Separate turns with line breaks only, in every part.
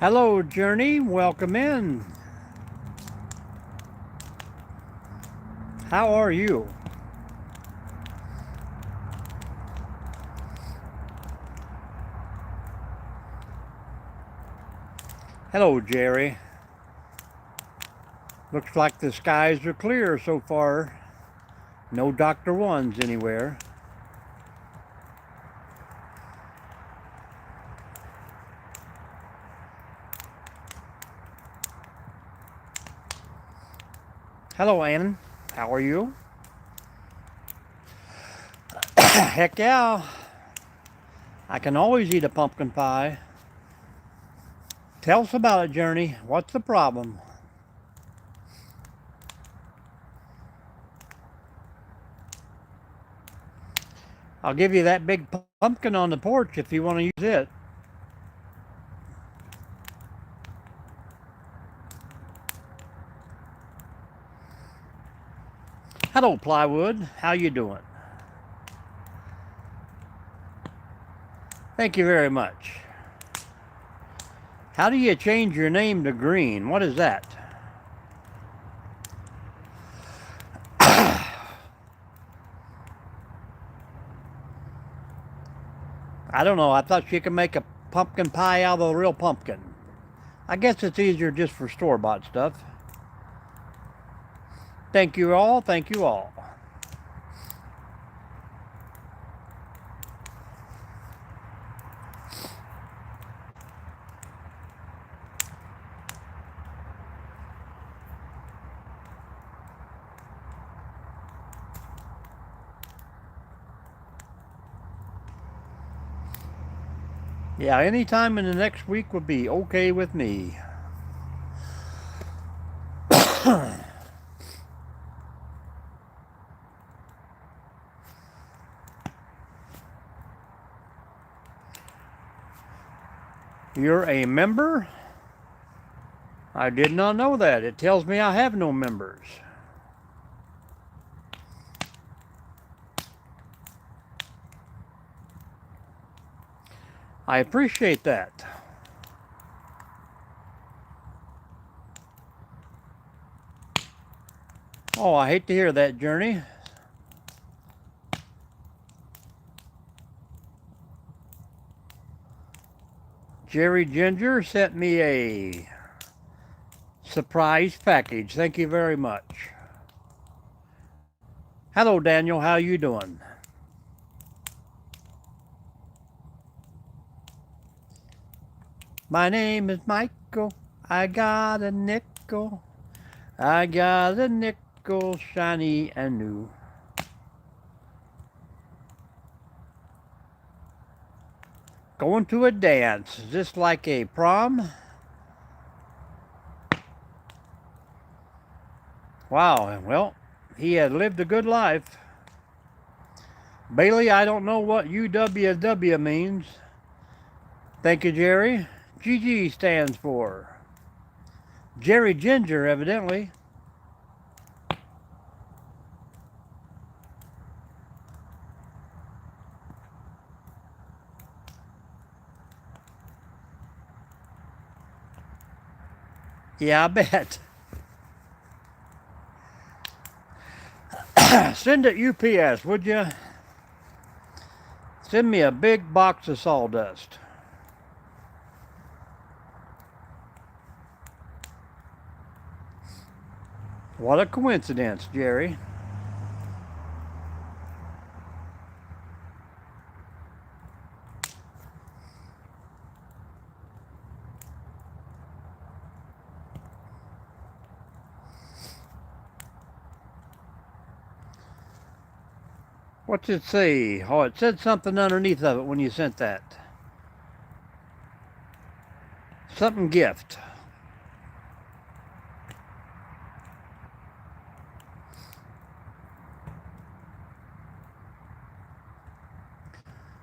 Hello, Journey. Welcome in. How are you? Hello, Jerry. Looks like the skies are clear so far. No Dr. Ones anywhere. Hello, Ann. How are you? Heck yeah. I can always eat a pumpkin pie. Tell us about it, Journey. What's the problem? I'll give you that big pumpkin on the porch if you want to use it. Hello, Plywood. How you doing? Thank you very much. How do you change your name to Green? What is that? I don't know. I thought you could make a pumpkin pie out of a real pumpkin. I guess it's easier just for store-bought stuff. Thank you all. Thank you all. Yeah, any time in the next week would be okay with me. You're a member? I did not know that. It tells me I have no members. I appreciate that. Oh, I hate to hear that, Journey. Jerry Ginger sent me a surprise package. Thank you very much. Hello, Daniel. How you doing? My name is Michael. I got a nickel. I got a nickel, shiny and new. Going to a dance. Is this like a prom? Wow, well, he had lived a good life. Bailey, I don't know what UWW means. Thank you, Jerry. GG stands for Jerry Ginger, evidently. Yeah, I bet. Send it UPS, would you? Send me a big box of sawdust. What a coincidence, Jerry. What's it say? Oh, it said something underneath of it when you sent that. Something gift.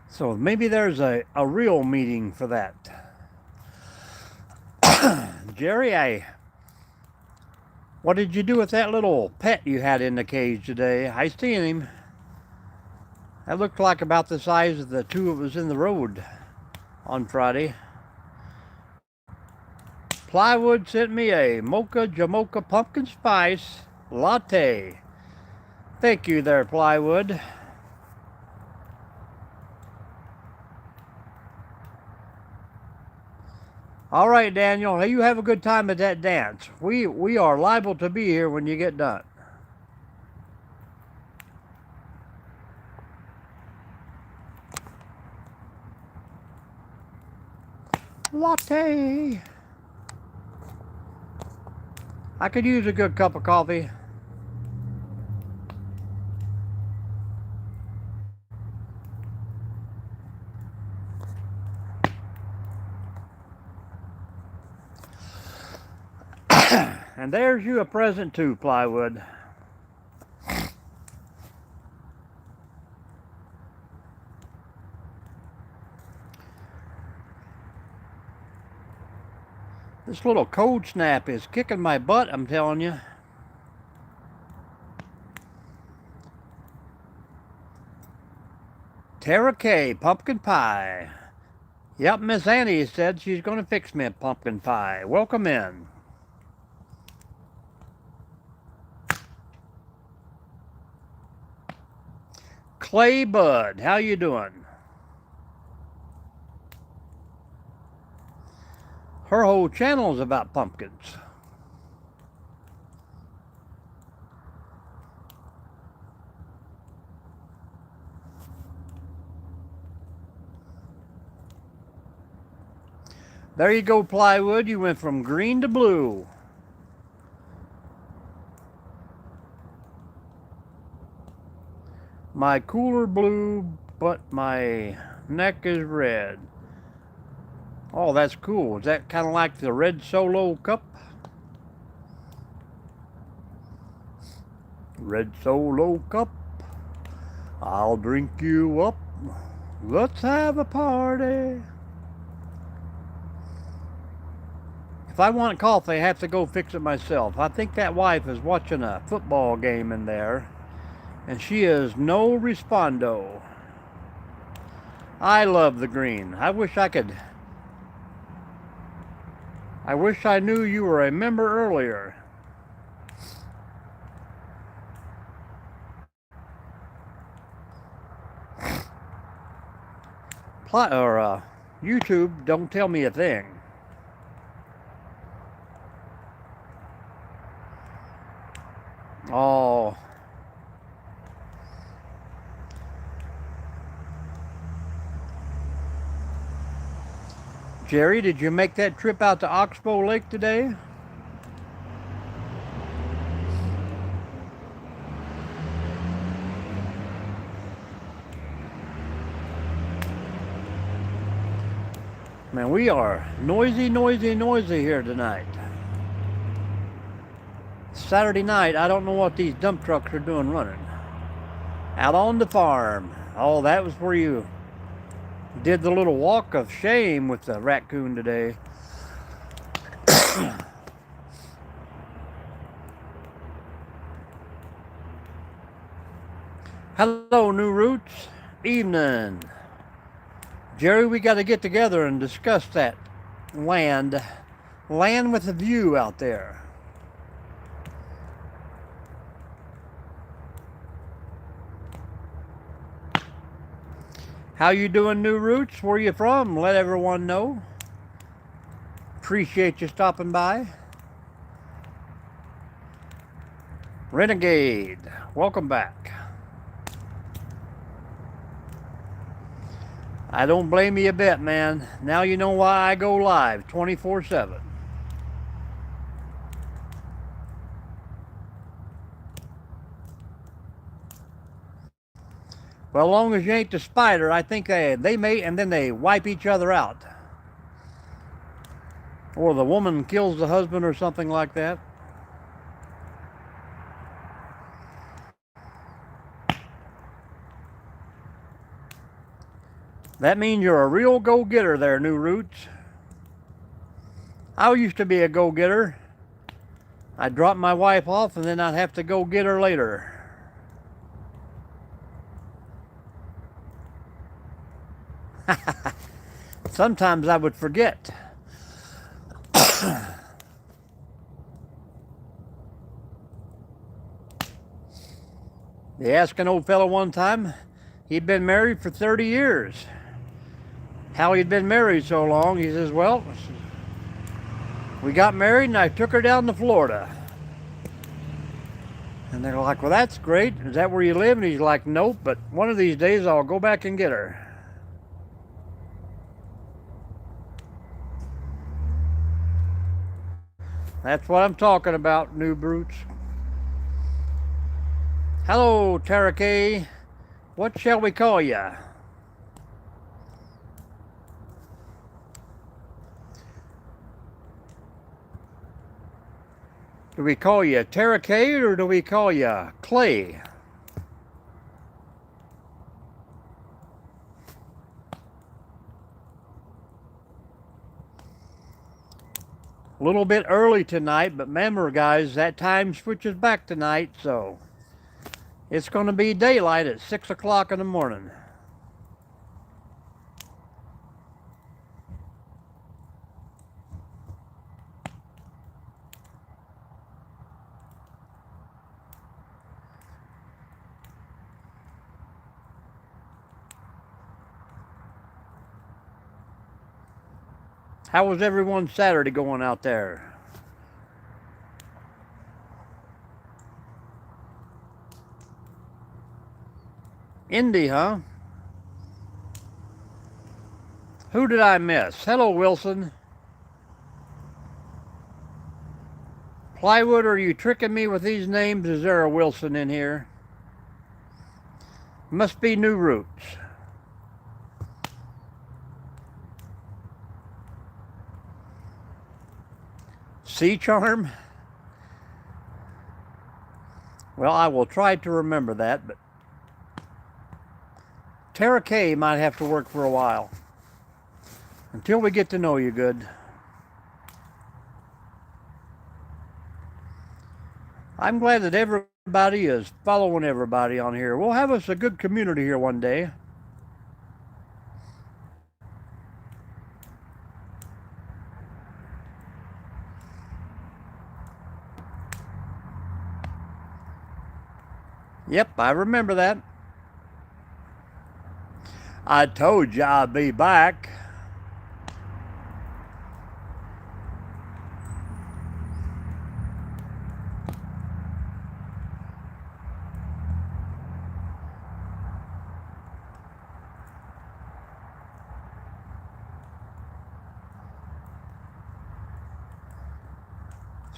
So maybe there's a real meeting for that. Jerry, what did you do with that little pet you had in the cage today? I seen him. That looked like about the size of the two of us in the road on Friday. Plywood sent me a mocha Jamocha pumpkin spice latte. Thank you there, Plywood. All right, Daniel, you have a good time at that dance. We are liable to be here when you get done. Latte. I could use a good cup of coffee. And there's you a present too, Plywood. This little cold snap is kicking my butt, I'm telling you. Tara K, pumpkin pie. Yep, Miss Annie said she's going to fix me a pumpkin pie. Welcome in. Clay Bud, how you doing? Her whole channel is about pumpkins. There you go, Plywood. You went from green to blue. My cooler blue, but my neck is red. Oh, that's cool. Is that kind of like the red Solo cup? Red Solo cup, I'll drink you up. Let's have a party. If I want coffee, I have to go fix it myself. I think that wife is watching a football game in there, and she is no respondo. I love the green. I wish I knew you were a member earlier. YouTube don't tell me a thing. Oh. Jerry, did you make that trip out to Oxbow Lake today? Man, we are noisy, noisy, noisy here tonight. Saturday night, I don't know what these dump trucks are doing running. Out on the farm. Oh, that was where you did the little walk of shame with the raccoon today. Hello, New Roots. Evening. Jerry, we got to get together and discuss that land with a view out there. How you doing, New Roots? Where you from? Let everyone know. Appreciate you stopping by. Renegade, welcome back. I don't blame you a bit, man. Now you know why I go live 24/7. Well, as long as you ain't the spider, I think they mate and then they wipe each other out. Or the woman kills the husband or something like that. That means you're a real go-getter there, New Roots. I used to be a go-getter. I'd drop my wife off and then I'd have to go get her later. Sometimes I would forget. They asked an old fellow one time, he'd been married for 30 years. How he'd been married so long. He says, well, we got married and I took her down to Florida. And they're like, well, that's great. Is that where you live? And he's like, nope, but one of these days I'll go back and get her. That's what I'm talking about, new brutes. Hello, Tara K. What shall we call ya? Do we call you Tara K or do we call you Clay? A little bit early tonight, but remember, guys, that time switches back tonight, so it's going to be daylight at 6 o'clock in the morning. How was everyone's Saturday going out there? Indy, huh? Who did I miss? Hello, Wilson. Plywood, are you tricking me with these names? Is there a Wilson in here? Must be new roots. Sea Charm? Well, I will try to remember that, but Tara K might have to work for a while until we get to know you good. I'm glad that everybody is following everybody on here. We'll have us a good community here one day. Yep, I remember that. I told you I'd be back.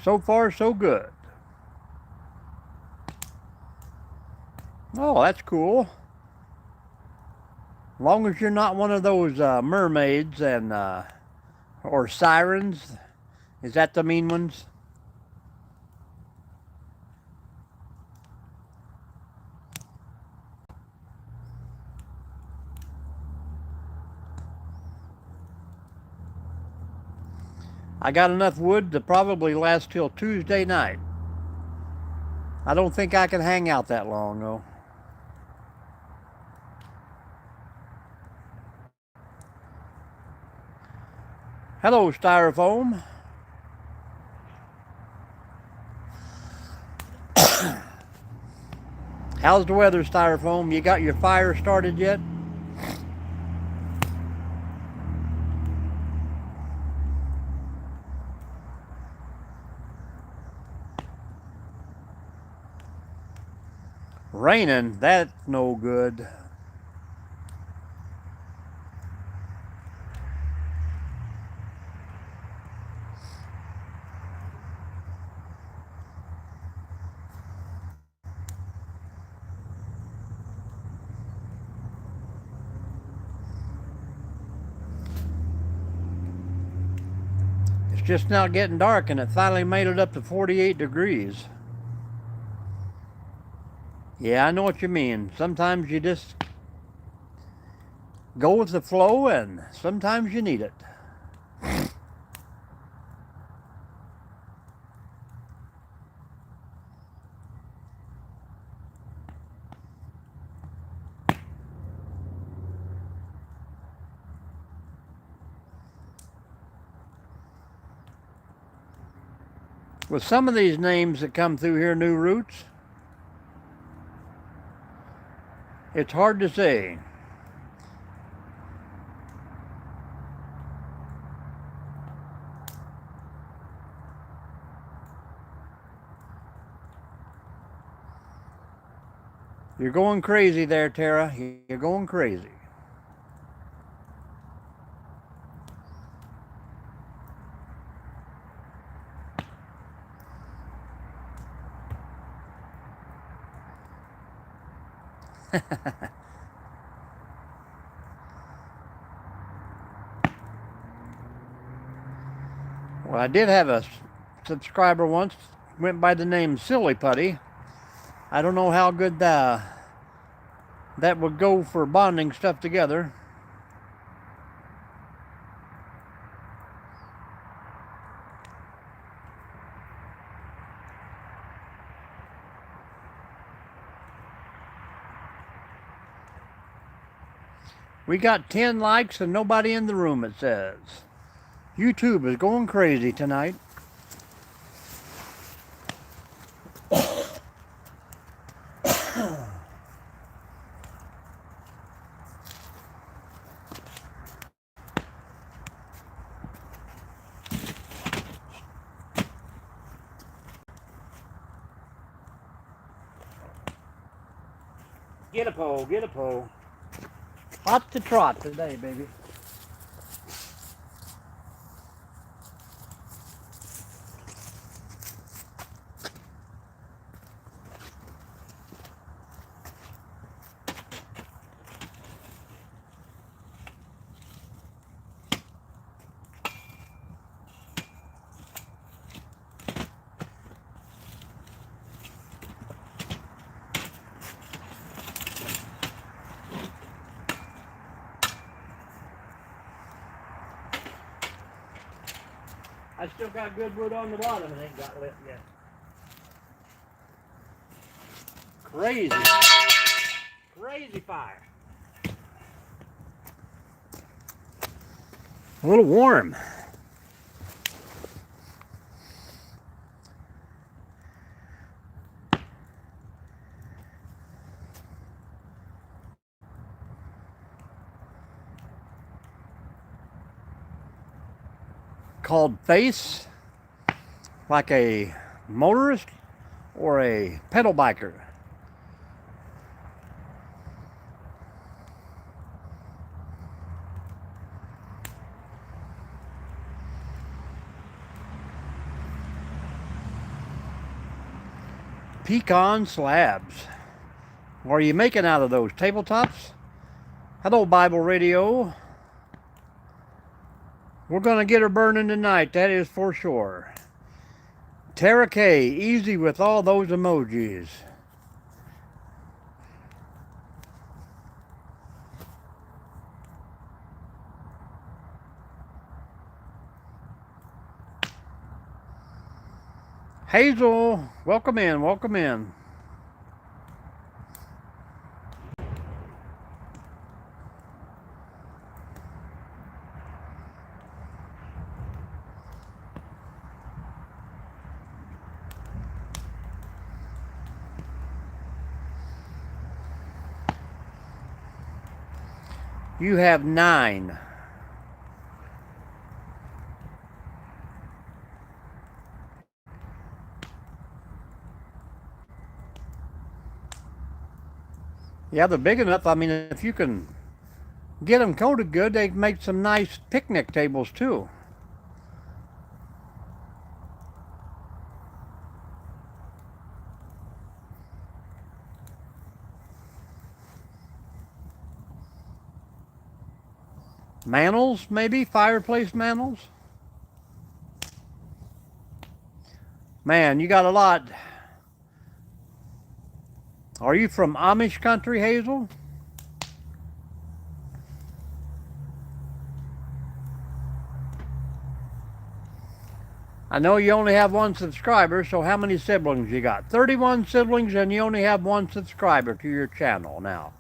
So far, so good. Oh, that's cool. As long as you're not one of those mermaids and or sirens. Is that the mean ones? I got enough wood to probably last till Tuesday night. I don't think I can hang out that long, though. Hello, Styrofoam. How's the weather, Styrofoam? You got your fire started yet? Raining, that's no good. It's just now getting dark and it finally made it up to 48 degrees. Yeah, I know what you mean. Sometimes you just go with the flow and sometimes you need it. With some of these names that come through here, new roots, It's hard to say. You're going crazy there, Tara. You're going crazy. Well, I did have a subscriber once, went by the name Silly Putty. I don't know how good that would go for bonding stuff together. We got 10 likes and nobody in the room, it says. YouTube is going crazy tonight. Get a pole, get a pole. Hot to trot today, baby. I still got good wood on the bottom and ain't got lit yet. Crazy. Crazy fire. A little warm. Called face, like a motorist or a pedal biker. Pecan slabs. What are you making out of those? Tabletops? Hello, Bible Radio. We're going to get her burning tonight, that is for sure. Tara K, easy with all those emojis. Hazel, welcome in, welcome in. You have 9. Yeah, they're big enough. I mean, if you can get them coated good, they make some nice picnic tables too. Mantles, maybe? Fireplace mantles? Man, you got a lot. Are you from Amish country, Hazel? I know you only have 1 subscriber, so how many siblings you got? 31 siblings and you only have 1 subscriber to your channel now.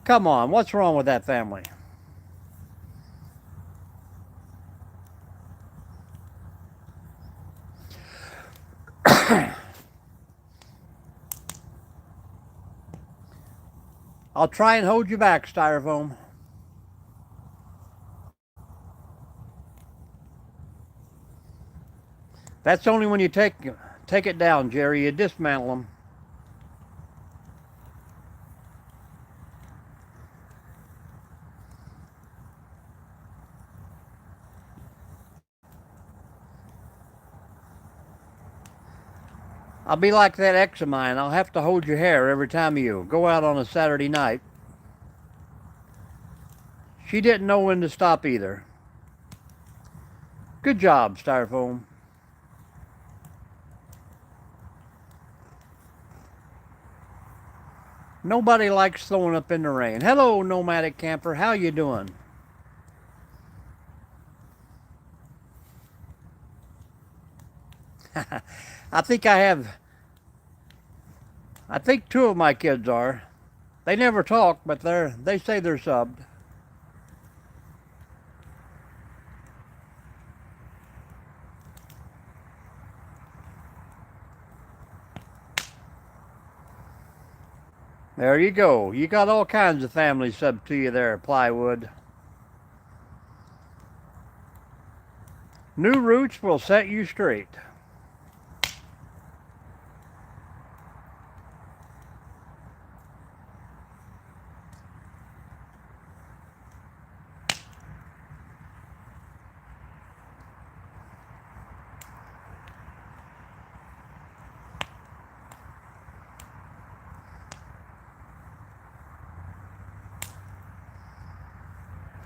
Come on, what's wrong with that family? I'll try and hold you back, Styrofoam. That's only when you take it down, Jerry. You dismantle them. I'll be like that ex of mine. I'll have to hold your hair every time you go out on a Saturday night. She didn't know when to stop either. Good job, Styrofoam. Nobody likes throwing up in the rain. Hello, nomadic camper. How you doing? I think I think two of my kids are. They never talk, but they say they're subbed. There you go. You got all kinds of family subbed to you there, Plywood. New roots will set you straight.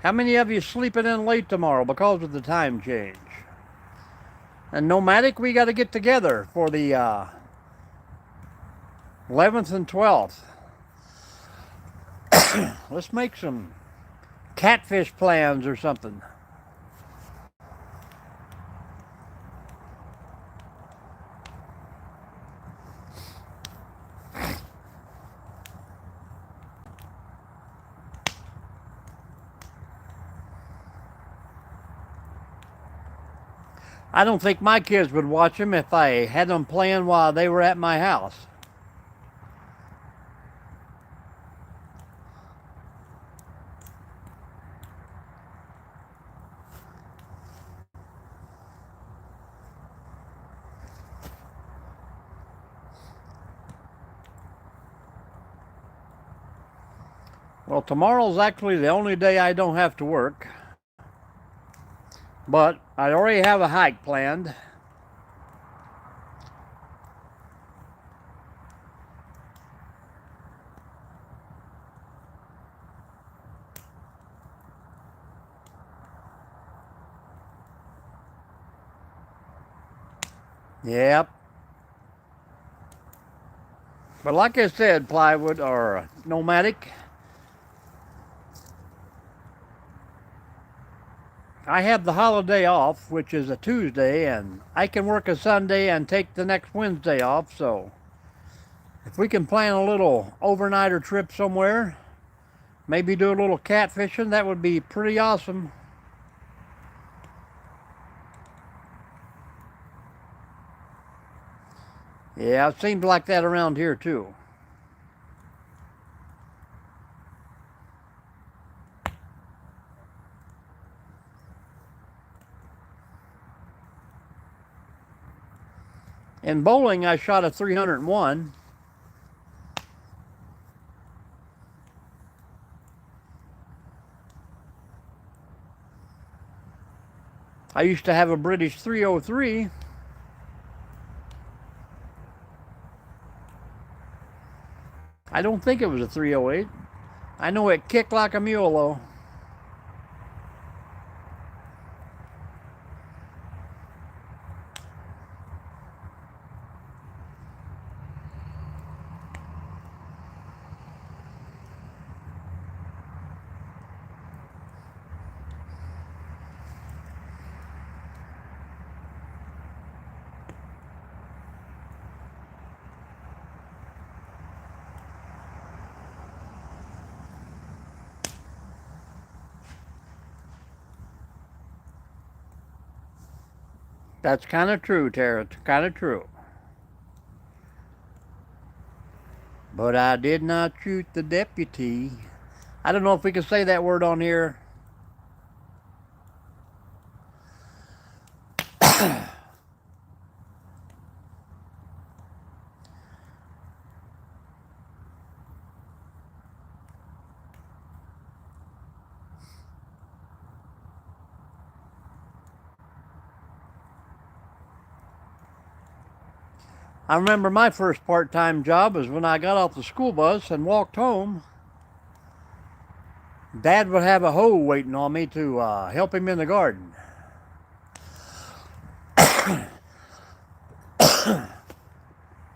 How many of you sleeping in late tomorrow because of the time change? And nomadic, we got to get together for the 11th and 12th. Let's make some catfish plans or something. I don't think my kids would watch them if I had them playing while they were at my house. Well, tomorrow's actually the only day I don't have to work. But I already have a hike planned. Yep. But like I said, Plywood or Nomadic, I have the holiday off, which is a Tuesday, and I can work a Sunday and take the next Wednesday off. So if we can plan a little overnighter trip somewhere, maybe do a little catfishing, that would be pretty awesome. Yeah, it seems like that around here too. In bowling, I shot a 301. I used to have a British 303. I don't think it was a 308. I know it kicked like a mule though. That's kind of true, Tara. It's kind of true. But I did not shoot the deputy. I don't know if we can say that word on here. I remember my first part-time job was when I got off the school bus and walked home. Dad would have a hoe waiting on me to help him in the garden. And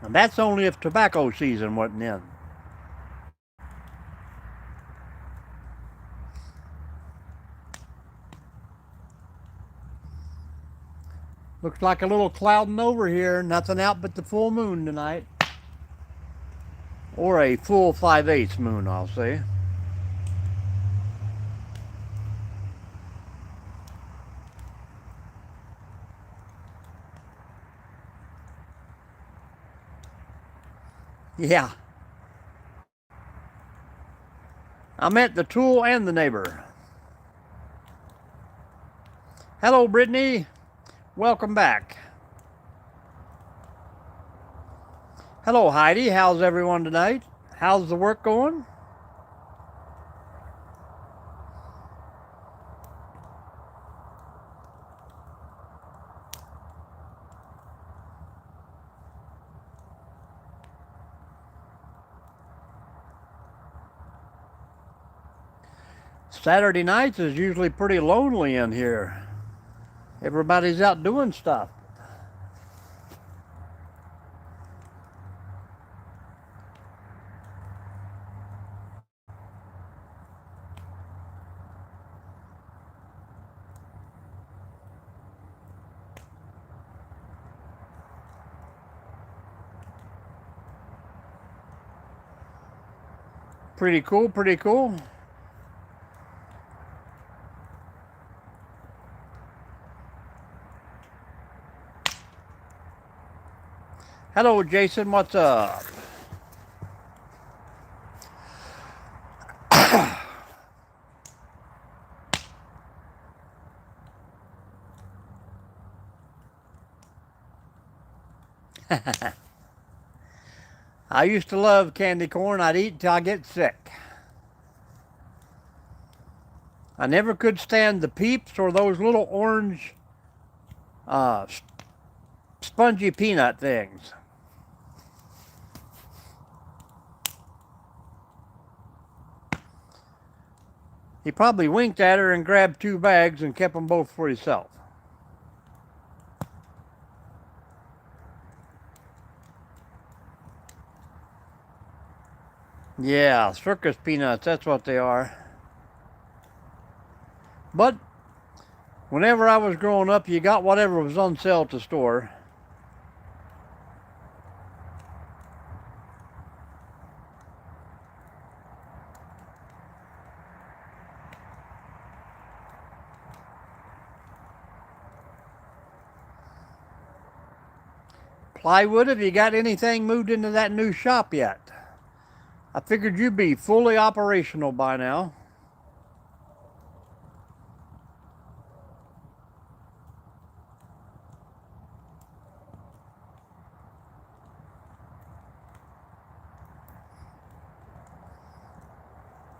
that's only if tobacco season wasn't in. Looks like a little clouding over here. Nothing out but the full moon tonight. Or a full 5/8 moon, I'll say. Yeah. I met the tool and the neighbor. Hello, Brittany. Welcome back. Hello, Heidi. How's everyone tonight? How's the work going? Saturday nights is usually pretty lonely in here. Everybody's out doing stuff. Pretty cool, pretty cool. Hello, Jason. What's up? I used to love candy corn. I'd eat till I get sick. I never could stand the Peeps or those little orange spongy peanut things. He probably winked at her and grabbed 2 bags and kept them both for himself. Yeah, circus peanuts, that's what they are. But whenever I was growing up, you got whatever was on sale at the store. Plywood, have you got anything moved into that new shop yet? I figured you'd be fully operational by now.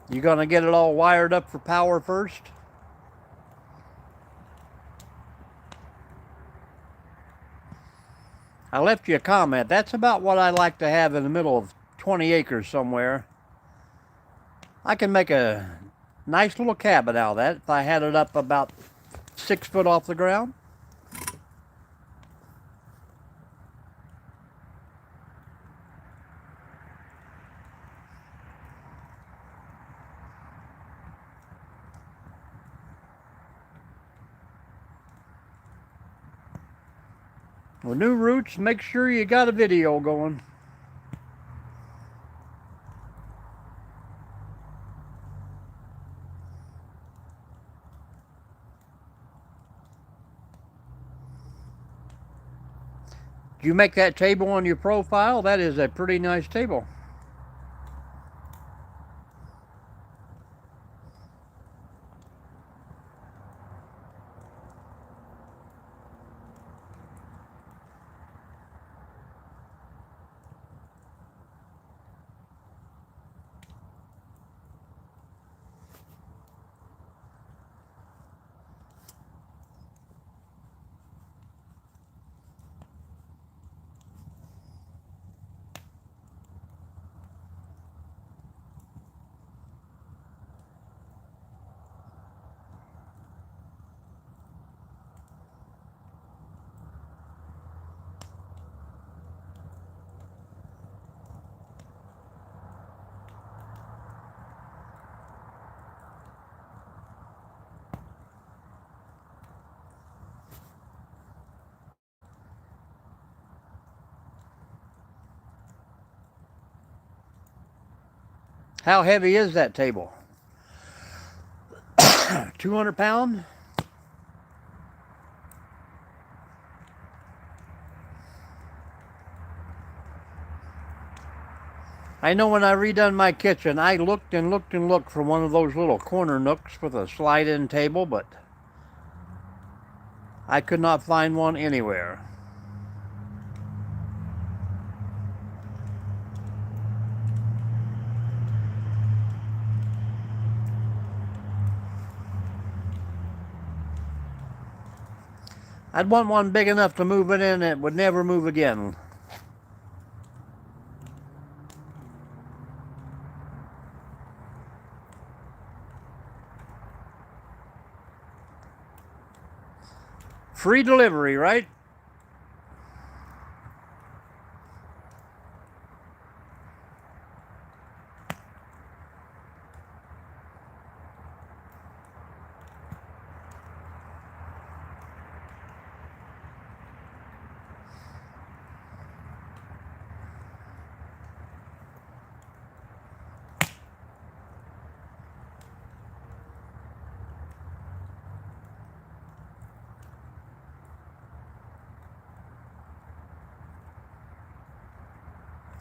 You gonna get it all wired up for power first? I left you a comment. That's about what I like to have in the middle of 20 acres somewhere. I can make a nice little cabin out of that if I had it up about 6 foot off the ground. With new roots, make sure you got a video going. Did you make that table on your profile? That is a pretty nice table. How heavy is that table? 200 pounds? I know when I redone my kitchen, I looked and looked and looked for one of those little corner nooks with a slide-in table, but I could not find one anywhere. I'd want one big enough to move it in and it would never move again. Free delivery, right?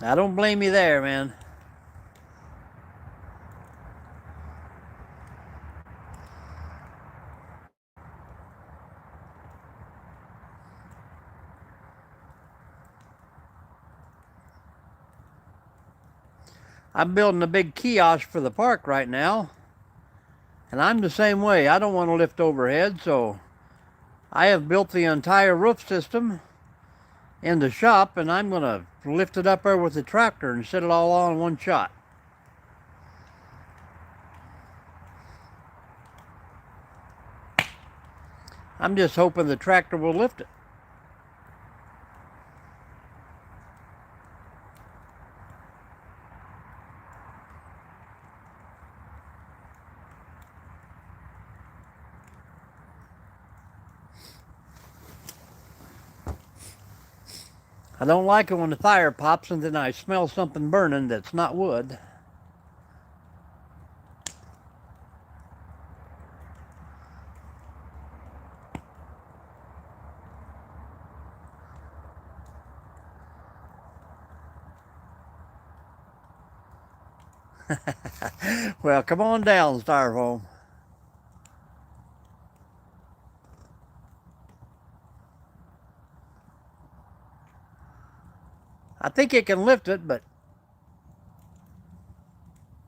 I don't blame you there, man. I'm building a big kiosk for the park right now, and I'm the same way. I don't want to lift overhead, so I have built the entire roof system in the shop, and I'm going to lift it up there with the tractor and set it all on in one shot. I'm just hoping the tractor will lift it. I don't like it when the fire pops and then I smell something burning that's not wood. Well, come on down, Styrofoam. I think it can lift it, but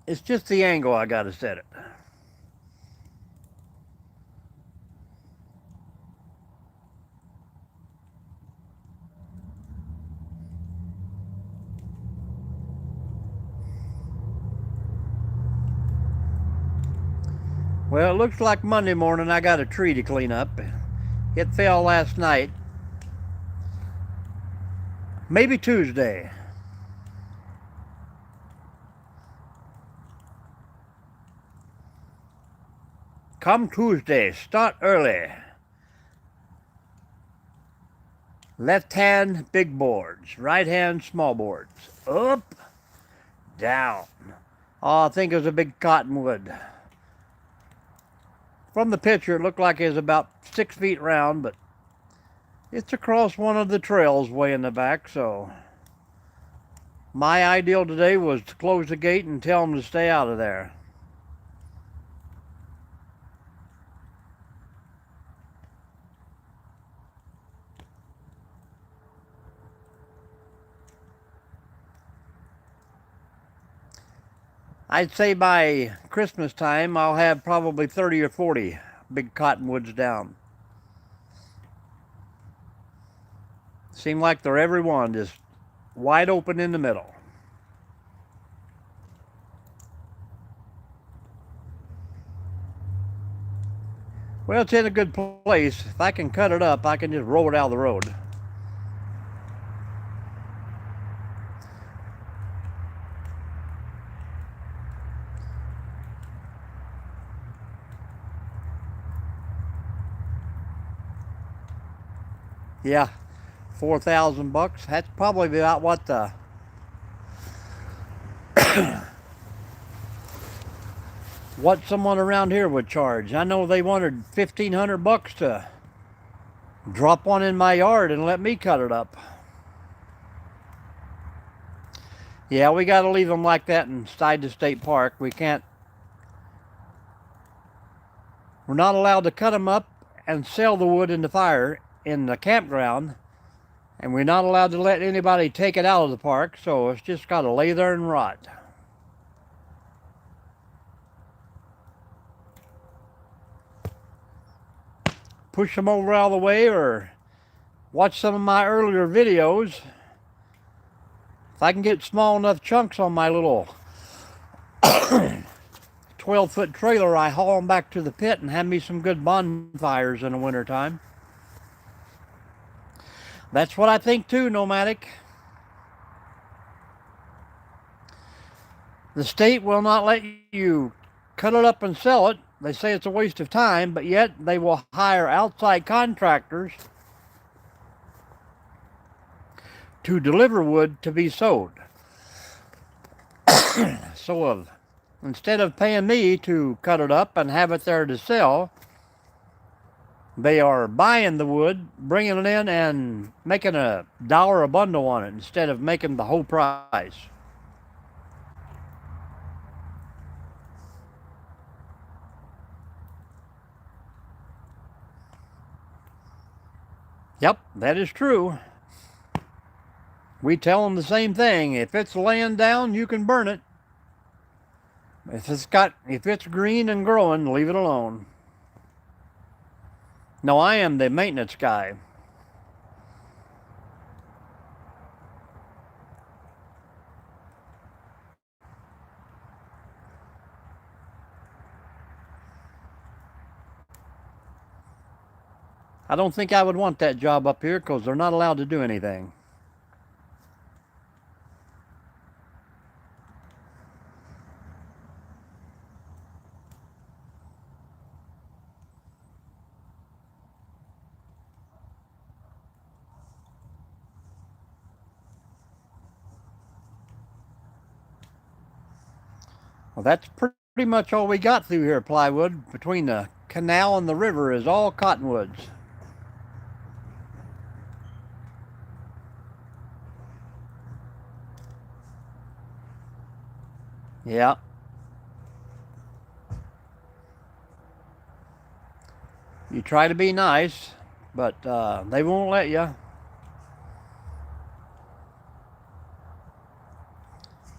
it's just the angle I gotta set it. Well, it looks like Monday morning I got a tree to clean up. It fell last night. Maybe Tuesday. Come Tuesday, start early. Left hand, big boards. Right hand, small boards. Up, down. Oh, I think it was a big cottonwood. From the picture, it looked like it was about 6 feet round, but it's across one of the trails way in the back, so my ideal today was to close the gate and tell them to stay out of there. I'd say by Christmas time, I'll have probably 30 or 40 big cottonwoods down. Seem like they're every one just wide open in the middle. Well, it's in a good place. If I can cut it up, I can just roll it out of the road. Yeah, $4,000. That's probably about what the what someone around here would charge. I know they wanted $1,500 to drop one in my yard and let me cut it up. Yeah, we got to leave them like that inside the state park. We're not allowed to cut them up and sell the wood in the fire in the campground, and we're not allowed to let anybody take it out of the park, so it's just got to lay there and rot. Push them over out of the way, or watch some of my earlier videos. If I can get small enough chunks on my little 12-foot trailer, I haul them back to the pit and have me some good bonfires in the wintertime. That's what I think too, Nomadic. The state will not let you cut it up and sell it. They say it's a waste of time, but yet they will hire outside contractors to deliver wood to be sold. So instead of paying me to cut it up and have it there to sell, they are buying the wood, bringing it in, and making $1 a bundle on it instead of making the whole price. Yep, that is true. We tell them the same thing. If it's laying down, you can burn it. If it's green and growing, leave it alone. No, I am the maintenance guy. I don't think I would want that job up here because they're not allowed to do anything. Well, that's pretty much all we got through here, plywood. Between the canal and the river is all cottonwoods. Yeah. You try to be nice, but they won't let you.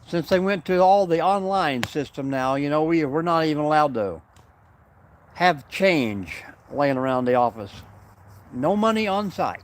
Since they went to all the online system now, you know, we're not even allowed to have change laying around the office. No money on site.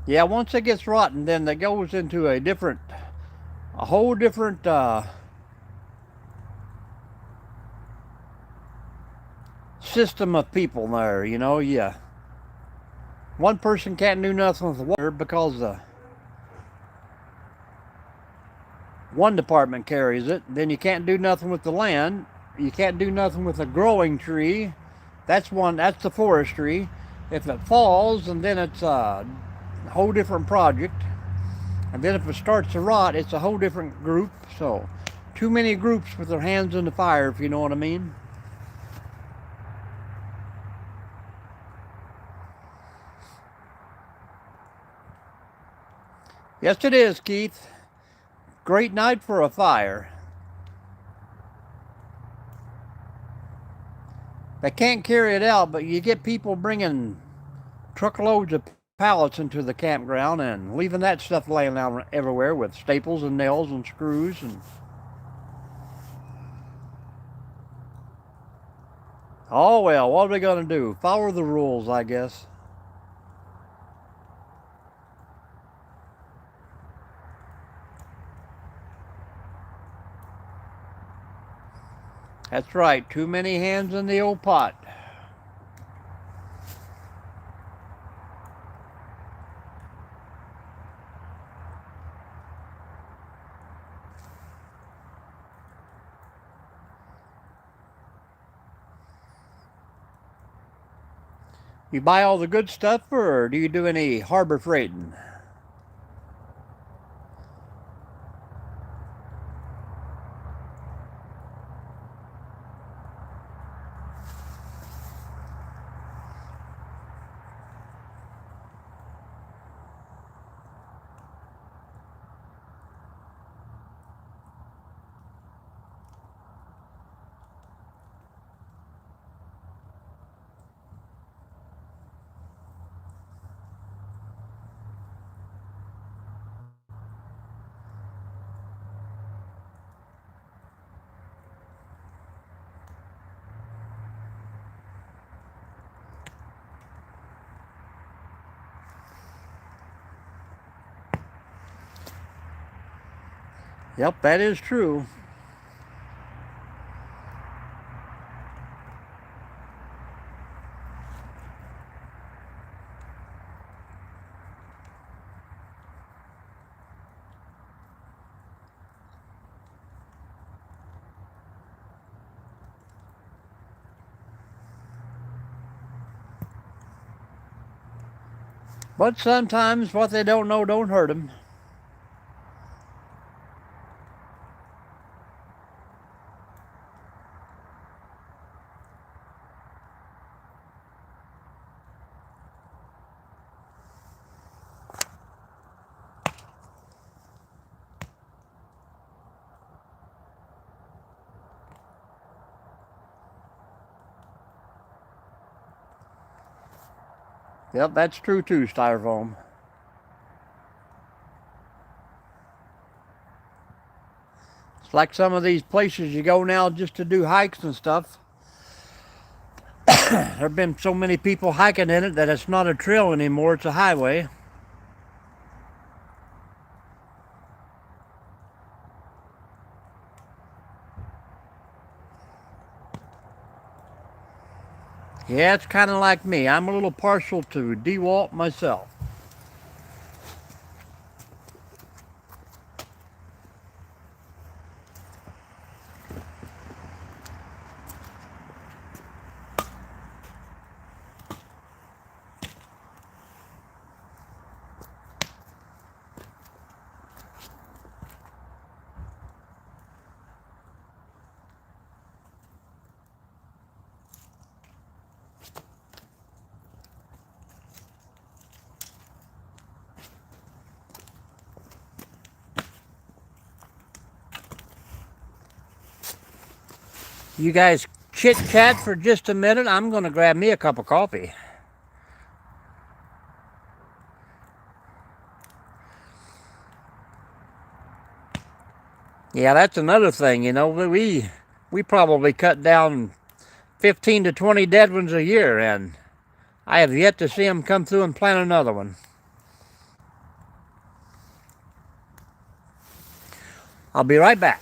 Yeah, once it gets rotten, then it goes into a whole different system of people there, you know. Yeah, one person can't do nothing with water because one department carries it. Then you can't do nothing with the land. You can't do nothing with a growing tree. That's the forestry. If it falls, and then it's a whole different project. And then if it starts to rot, it's a whole different group. So too many groups with their hands in the fire, if you know what I mean. Yes, it is, Keith. Great night for a fire. They can't carry it out, but you get people bringing truckloads of pallets into the campground and leaving that stuff laying out everywhere with staples and nails and screws. And oh well, what are we going to do? Follow the rules, I guess. That's right, too many hands in the old pot. You buy all the good stuff, or do you do any harbor freighting? Yep, that is true. But sometimes what they don't know don't hurt them. Yep, that's true too, Styrofoam. It's like some of these places you go now just to do hikes and stuff. There have been so many people hiking in it that it's not a trail anymore, it's a highway. Yeah, it's kind of like me. I'm a little partial to DeWalt myself. You guys chit chat for just a minute. I'm going to grab me a cup of coffee. Yeah, that's another thing. You know, we probably cut down 15 to 20 dead ones a year, and I have yet to see them come through and plant another one. I'll be right back.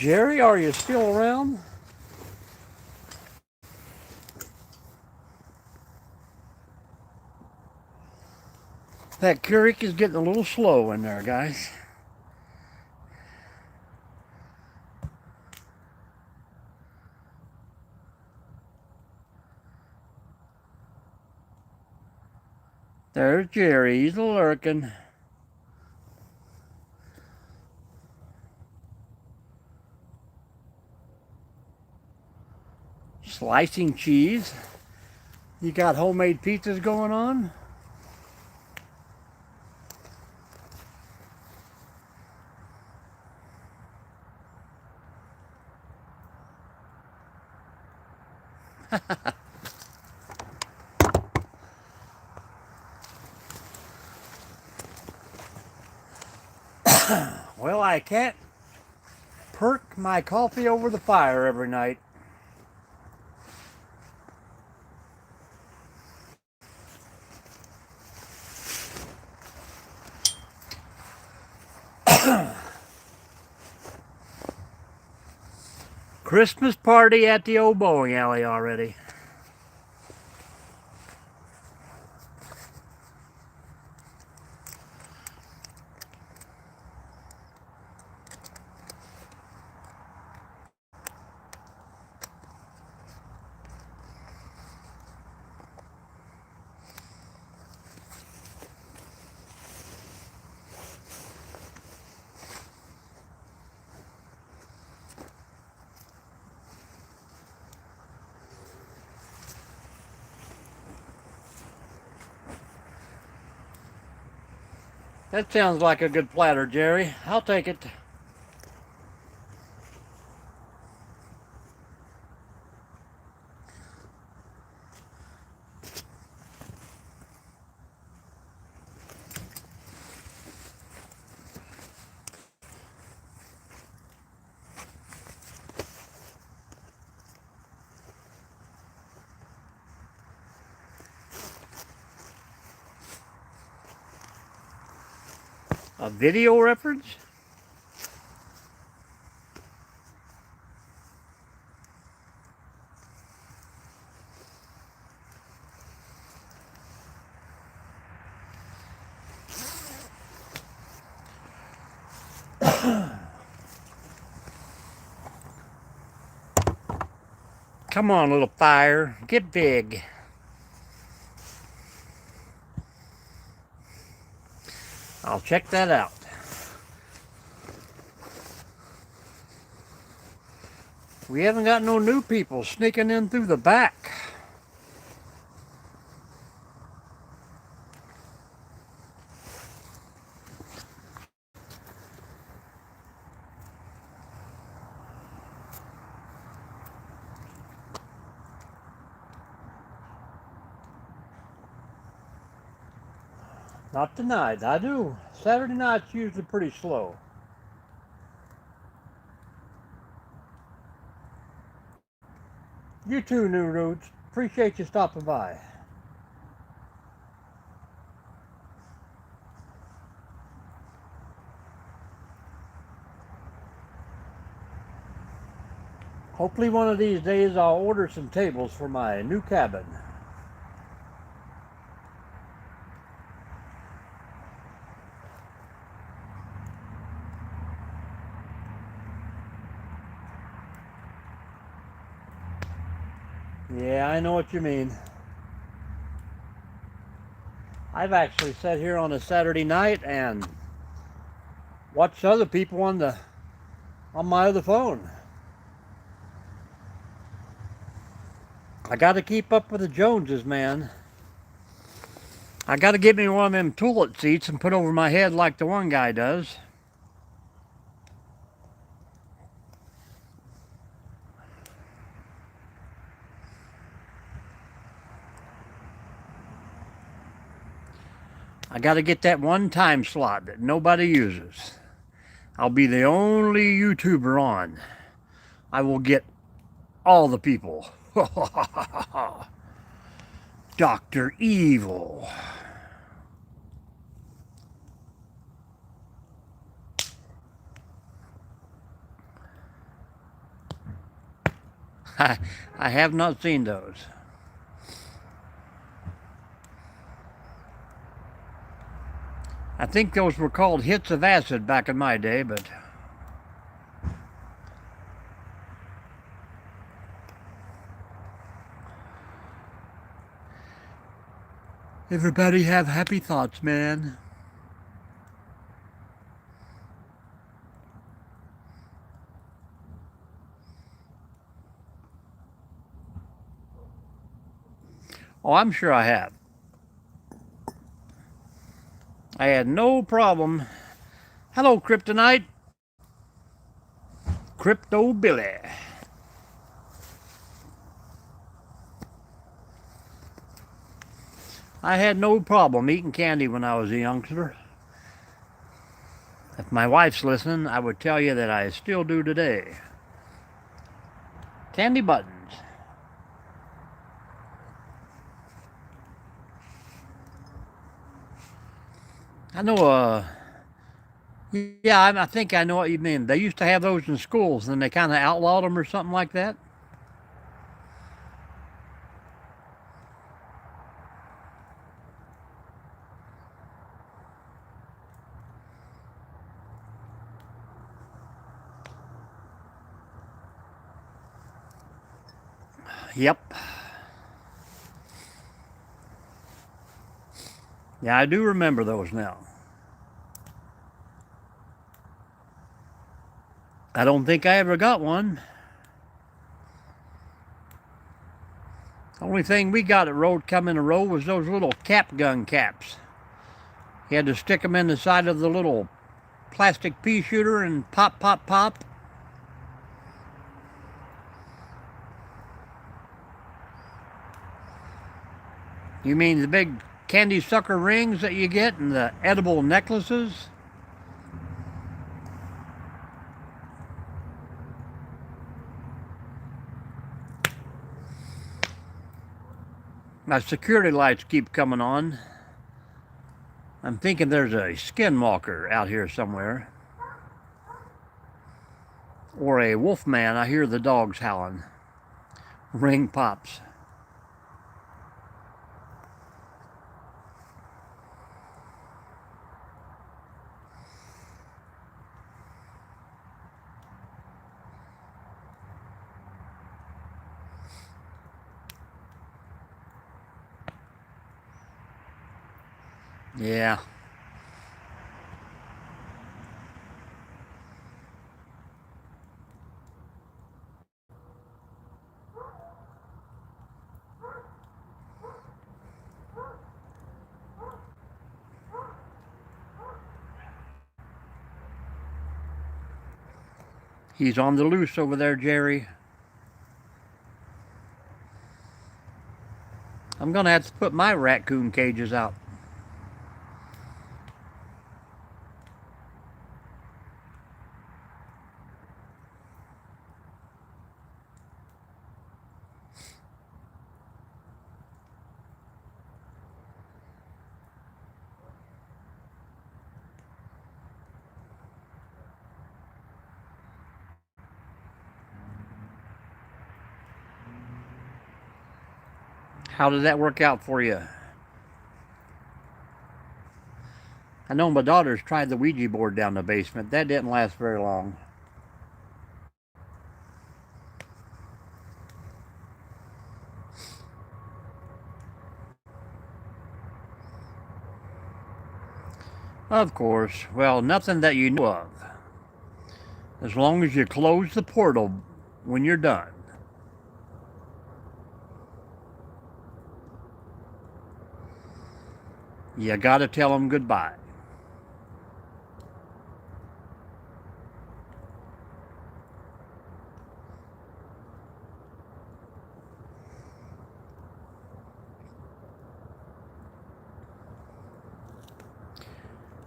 Jerry, are you still around? That Keurig is getting a little slow in there, guys. There's Jerry. He's lurking. Slicing cheese. You got homemade pizzas going on? Well, I can't perk my coffee over the fire every night. Christmas party at the old bowling alley already. That sounds like a good platter, Jerry. I'll take it. A video reference? Come on, little fire. Get big. I'll check that out. We haven't got no new people sneaking in through the back. Not tonight, I do. Saturday night's usually pretty slow. You too, New Roots. Appreciate you stopping by. Hopefully one of these days I'll order some tables for my new cabin. Yeah, I know what you mean. I've actually sat here on a Saturday night and watched other people on my other phone. I got to keep up with the Joneses, man. I got to get me one of them toilet seats and put over my head like the one guy does. I got to get that one time slot that nobody uses. I'll be the only YouTuber on. I will get all the people. Dr. Evil. I have not seen those. I think those were called hits of acid back in my day, but everybody have happy thoughts, man. Oh, I'm sure I have. I had no problem. Hello, Kryptonite. Crypto Billy. I had no problem eating candy when I was a youngster. If my wife's listening, I would tell you that I still do today. Candy buttons. I know, yeah, I think I know what you mean. They used to have those in schools, and they kind of outlawed them or something like that. Yep. Yeah, I do remember those now. I don't think I ever got one. The only thing we got at road come in a row was those little cap gun caps. You had to stick them in the side of the little plastic pea shooter and pop, pop, pop. You mean the big candy sucker rings that you get and the edible necklaces? My security lights keep coming on. I'm thinking there's a skinwalker out here somewhere. Or a wolf man. I hear the dogs howling. Ring pops. Yeah. He's on the loose over there, Jerry. I'm going to have to put my raccoon cages out. How did that work out for you? I know my daughters tried the Ouija board down the basement. That didn't last very long. Of course. Well, nothing that you know of. As long as you close the portal when you're done. You gotta tell them goodbye.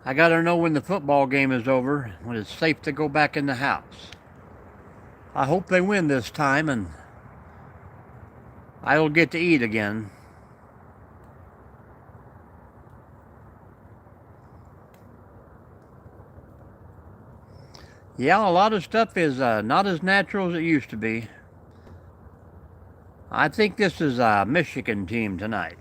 I gotta know when the football game is over, when it's safe to go back in the house. I hope they win this time and I'll get to eat again. Yeah, a lot of stuff is not as natural as it used to be. I think this is a Michigan team tonight.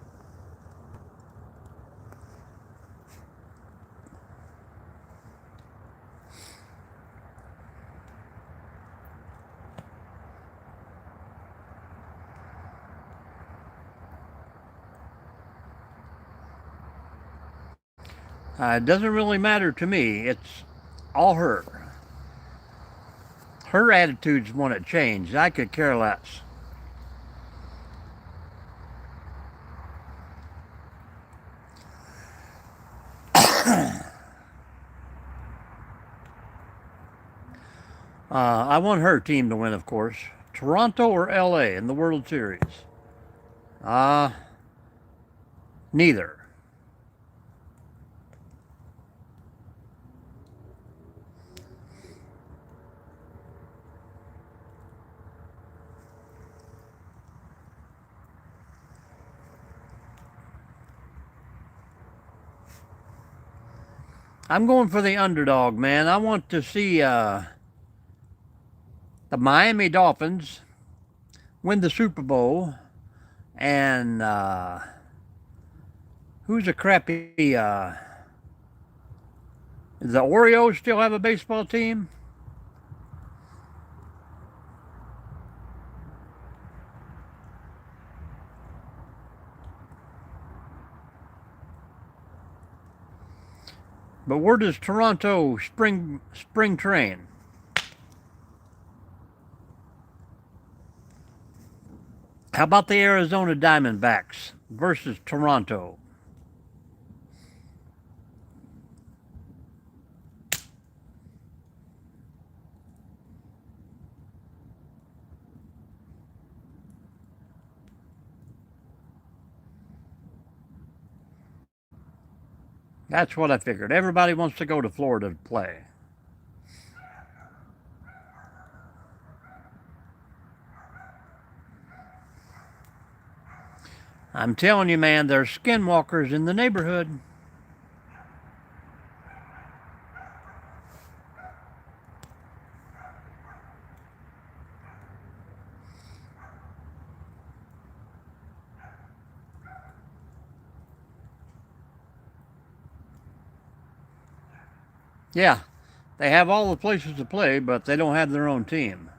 It doesn't really matter to me. It's all her. Her attitude's when it changed. I could care less. I want her team to win, of course. Toronto or LA in the World Series? Neither. I'm going for the underdog, man. I want to see the Miami Dolphins win the Super Bowl, and who's a crappy? The Orioles still have a baseball team? But where does Toronto spring train? How about the Arizona Diamondbacks versus Toronto? That's what I figured. Everybody wants to go to Florida to play. I'm telling you, man, there's skinwalkers in the neighborhood. Yeah, they have all the places to play, but they don't have their own team.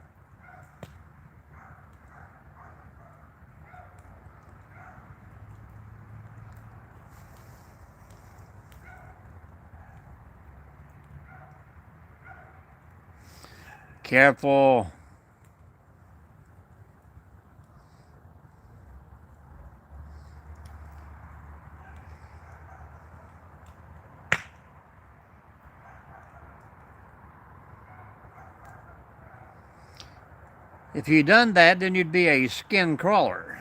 Careful. If you'd done that, then you'd be a skin crawler.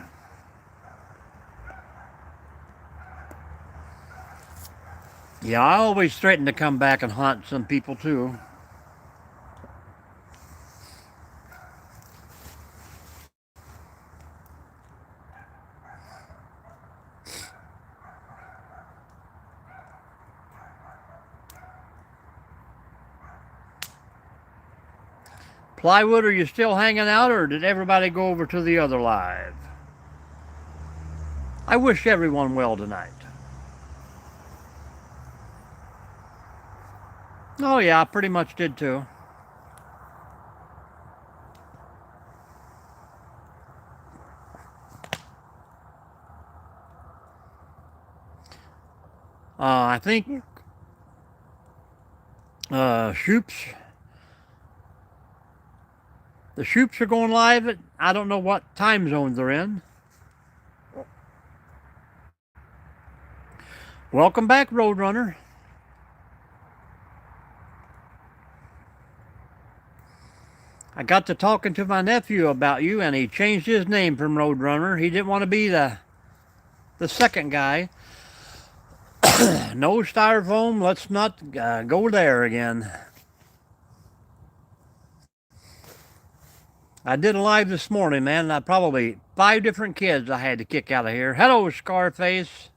Yeah, I always threaten to come back and haunt some people too. Plywood, are you still hanging out, or did everybody go over to the other live? I wish everyone well tonight. Oh yeah, I pretty much did too. I think Shoops. The Shoops are going live at, I don't know what time zone they're in. Welcome back, Roadrunner. I got to talking to my nephew about you, and he changed his name from Roadrunner. He didn't want to be the second guy. No styrofoam. Let's not go there again. I did a live this morning, man. I probably 5 different kids I had to kick out of here. Hello, Scarface.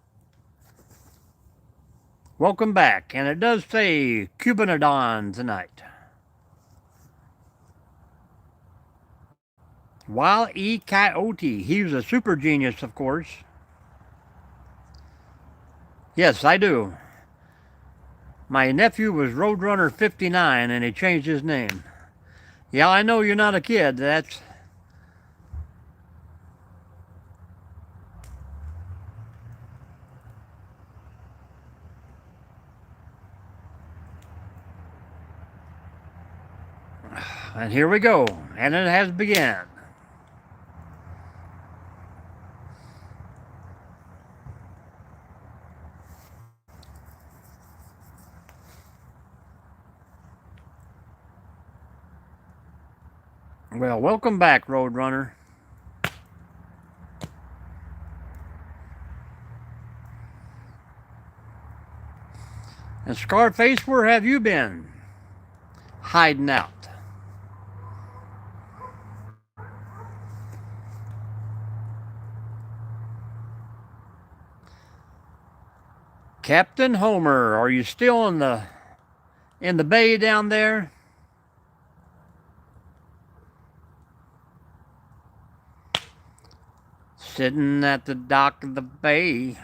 Welcome back. And it does say Cubanadon tonight. Wile E. Coyote. He was a super genius, of course. Yes, I do. My nephew was Roadrunner 59 and he changed his name. Yeah, I know you're not a kid. That's... And here we go. And it has begun. Well, welcome back, Roadrunner. And Scarface, where have you been? Hiding out. Captain Homer, are you still in the bay down there? Sitting at the dock of the bay.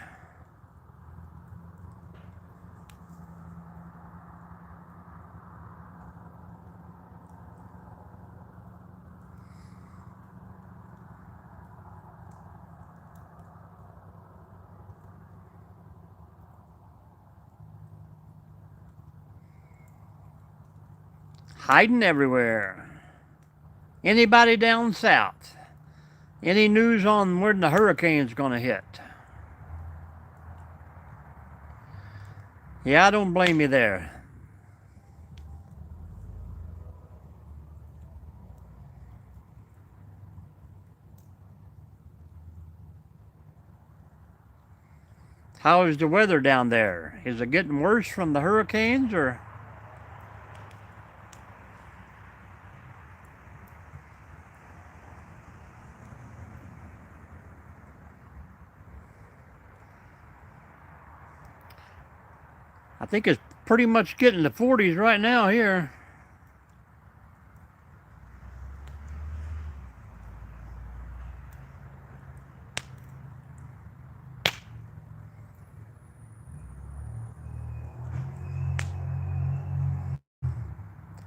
Hiding everywhere. Anybody down south? Any news on where the hurricane's gonna hit? Yeah, I don't blame you there. How is the weather down there? Is it getting worse from the hurricanes or? I think it's pretty much getting to 40s right now here.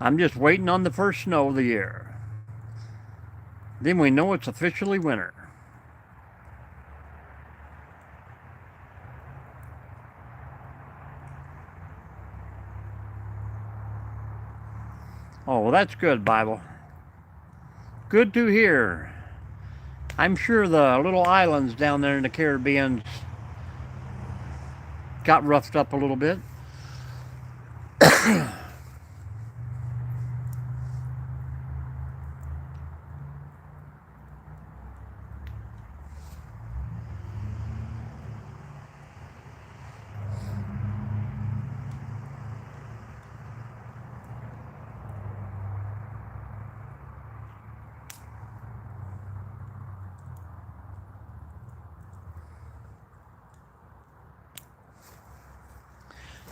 I'm just waiting on the first snow of the year. Then we know it's officially winter. Oh, well, that's good, Bible. Good to hear. I'm sure the little islands down there in the Caribbean got roughed up a little bit.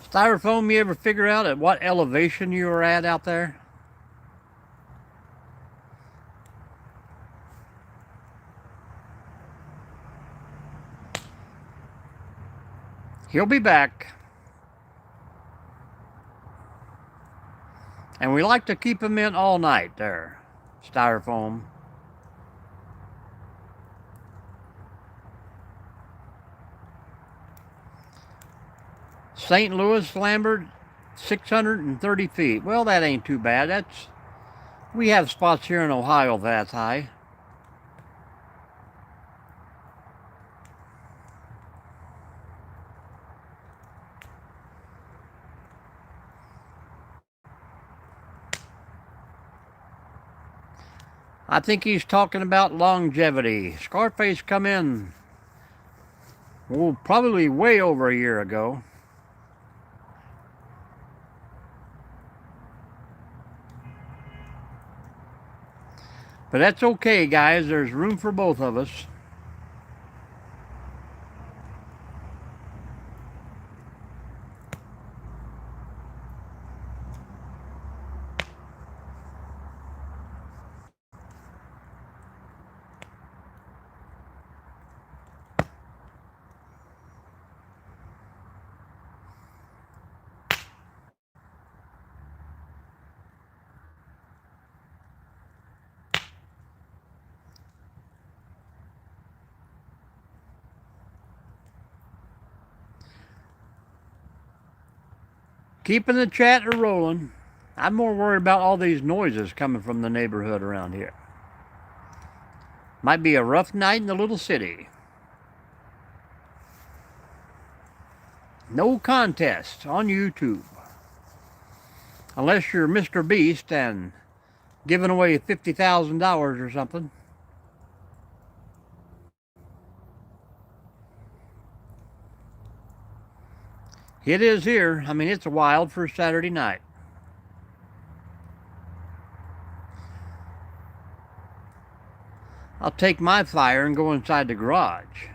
Styrofoam, you ever figure out at what elevation you were at out there? He'll be back. And we like to keep him in all night there, Styrofoam. St. Louis, Lambert, 630 feet. Well, that ain't too bad. We have spots here in Ohio that's high. I think he's talking about longevity. Scarface come in, well, probably way over a year ago. But that's okay, guys. There's room for both of us. Keeping the chatter rolling. I'm more worried about all these noises coming from the neighborhood around here. Might be a rough night in the little city. No contest on YouTube. Unless you're Mr. Beast and giving away $50,000 or something. It is here. I mean, it's wild for Saturday night. I'll take my fire and go inside the garage.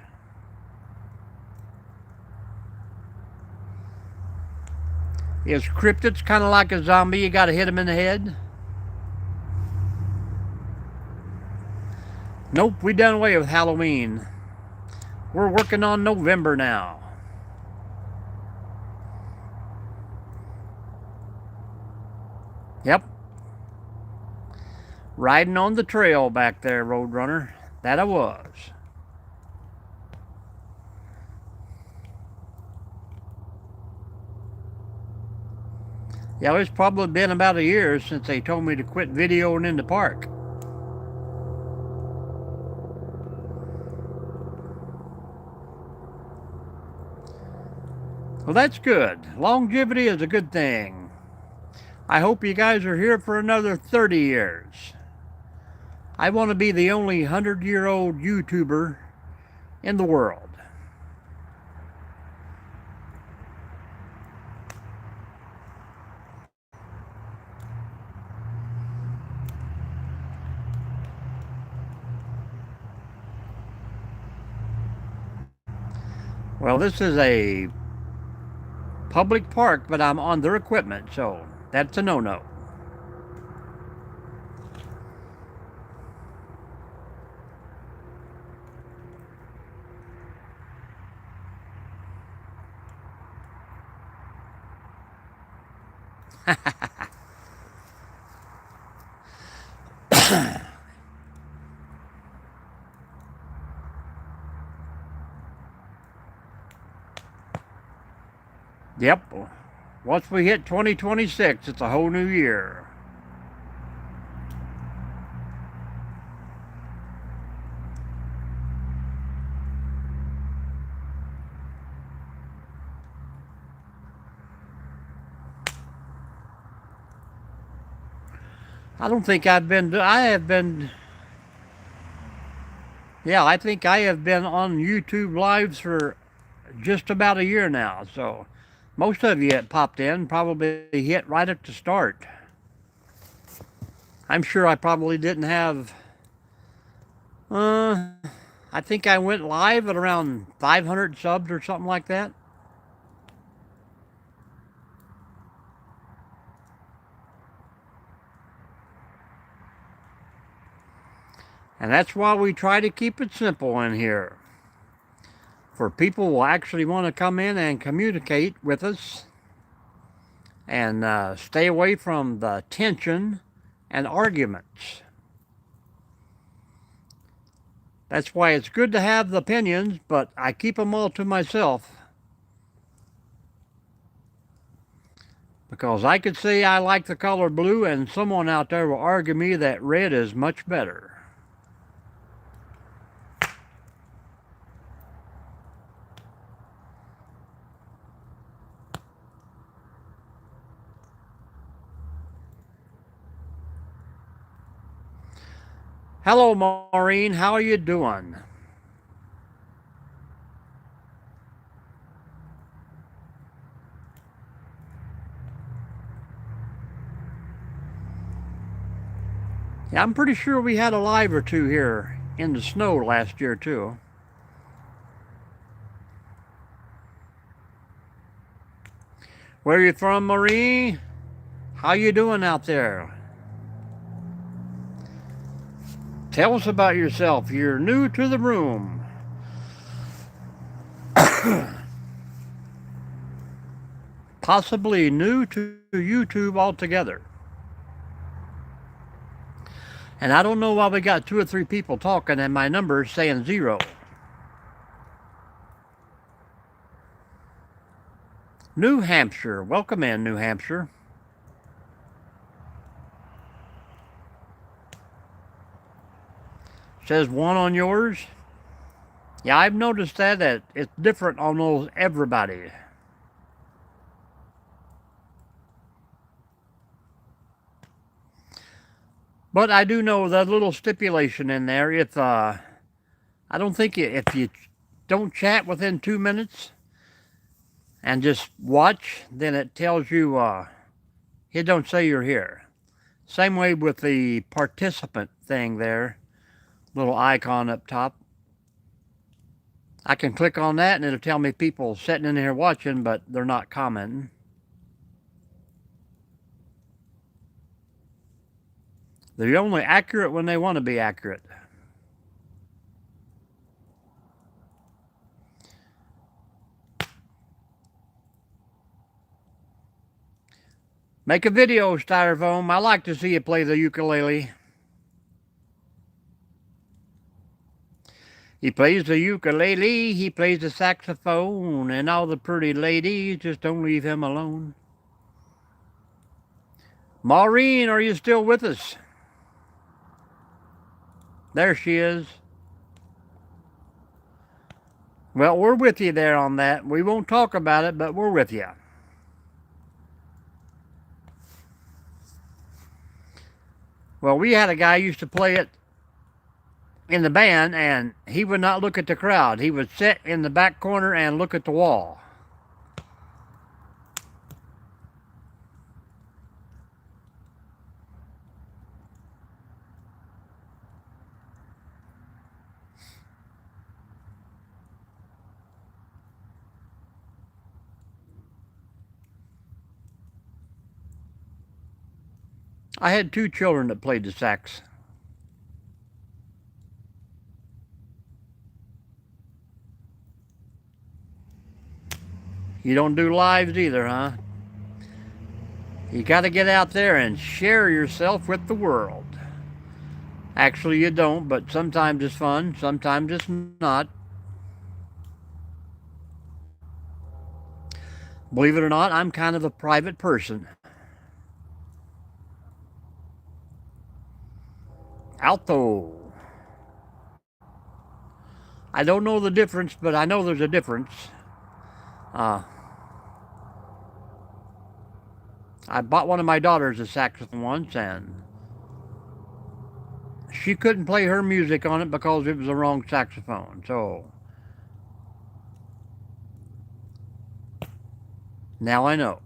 Is cryptids kind of like a zombie? You got to hit him in the head? Nope, we done away with Halloween. We're working on November now. Yep. Riding on the trail back there, Roadrunner. That I was. Yeah, it's probably been about a year since they told me to quit videoing in the park. Well, that's good. Longevity is a good thing. I hope you guys are here for another 30 years. I want to be the only 100-year-old YouTuber in the world. Well, this is a public park, but I'm on their equipment, so that's a no-no. Yep. Once we hit 2026, it's a whole new year. I don't think I have been, yeah, I think I have been on YouTube Lives for just about a year now, so most of you that popped in probably hit right at the start. I'm sure I probably didn't have, I think I went live at around 500 subs or something like that. And that's why we try to keep it simple in here. For people who actually want to come in and communicate with us and stay away from the tension and arguments. That's why it's good to have the opinions, but I keep them all to myself. Because I could say I like the color blue and someone out there will argue me that red is much better. Hello, Maureen. How are you doing? Yeah, I'm pretty sure we had a live or two here in the snow last year, too. Where are you from, Marie? How you doing out there? Tell us about yourself. You're new to the room. Possibly new to YouTube altogether. And I don't know why we got 2 or 3 people talking and my number is saying 0. New Hampshire. Welcome in, New Hampshire. Says 1 on yours. Yeah, I've noticed that it's different on those everybody. But I do know that little stipulation in there. If I don't think if you don't chat within 2 minutes and just watch, then it tells you it don't say you're here. Same way with the participant thing there, little icon up top. I can click on that and it'll tell me people sitting in here watching, but they're not commenting. They're only accurate when they want to be accurate. Make a video, Styrofoam. I like to see you play the ukulele. He plays the ukulele, he plays the saxophone, and all the pretty ladies just don't leave him alone. Maureen, are you still with us? There she is. Well, we're with you there on that. We won't talk about it, but we're with you. Well, we had a guy who used to play it in the band, and he would not look at the crowd. He would sit in the back corner and look at the wall. I had 2 children that played the sax. You don't do lives either, huh? You got to get out there and share yourself with the world. Actually, you don't, but sometimes it's fun, sometimes it's not. Believe it or not, I'm kind of a private person. Alto. I don't know the difference, but I know there's a difference. I bought one of my daughters a saxophone once, and she couldn't play her music on it because it was the wrong saxophone. So now I know.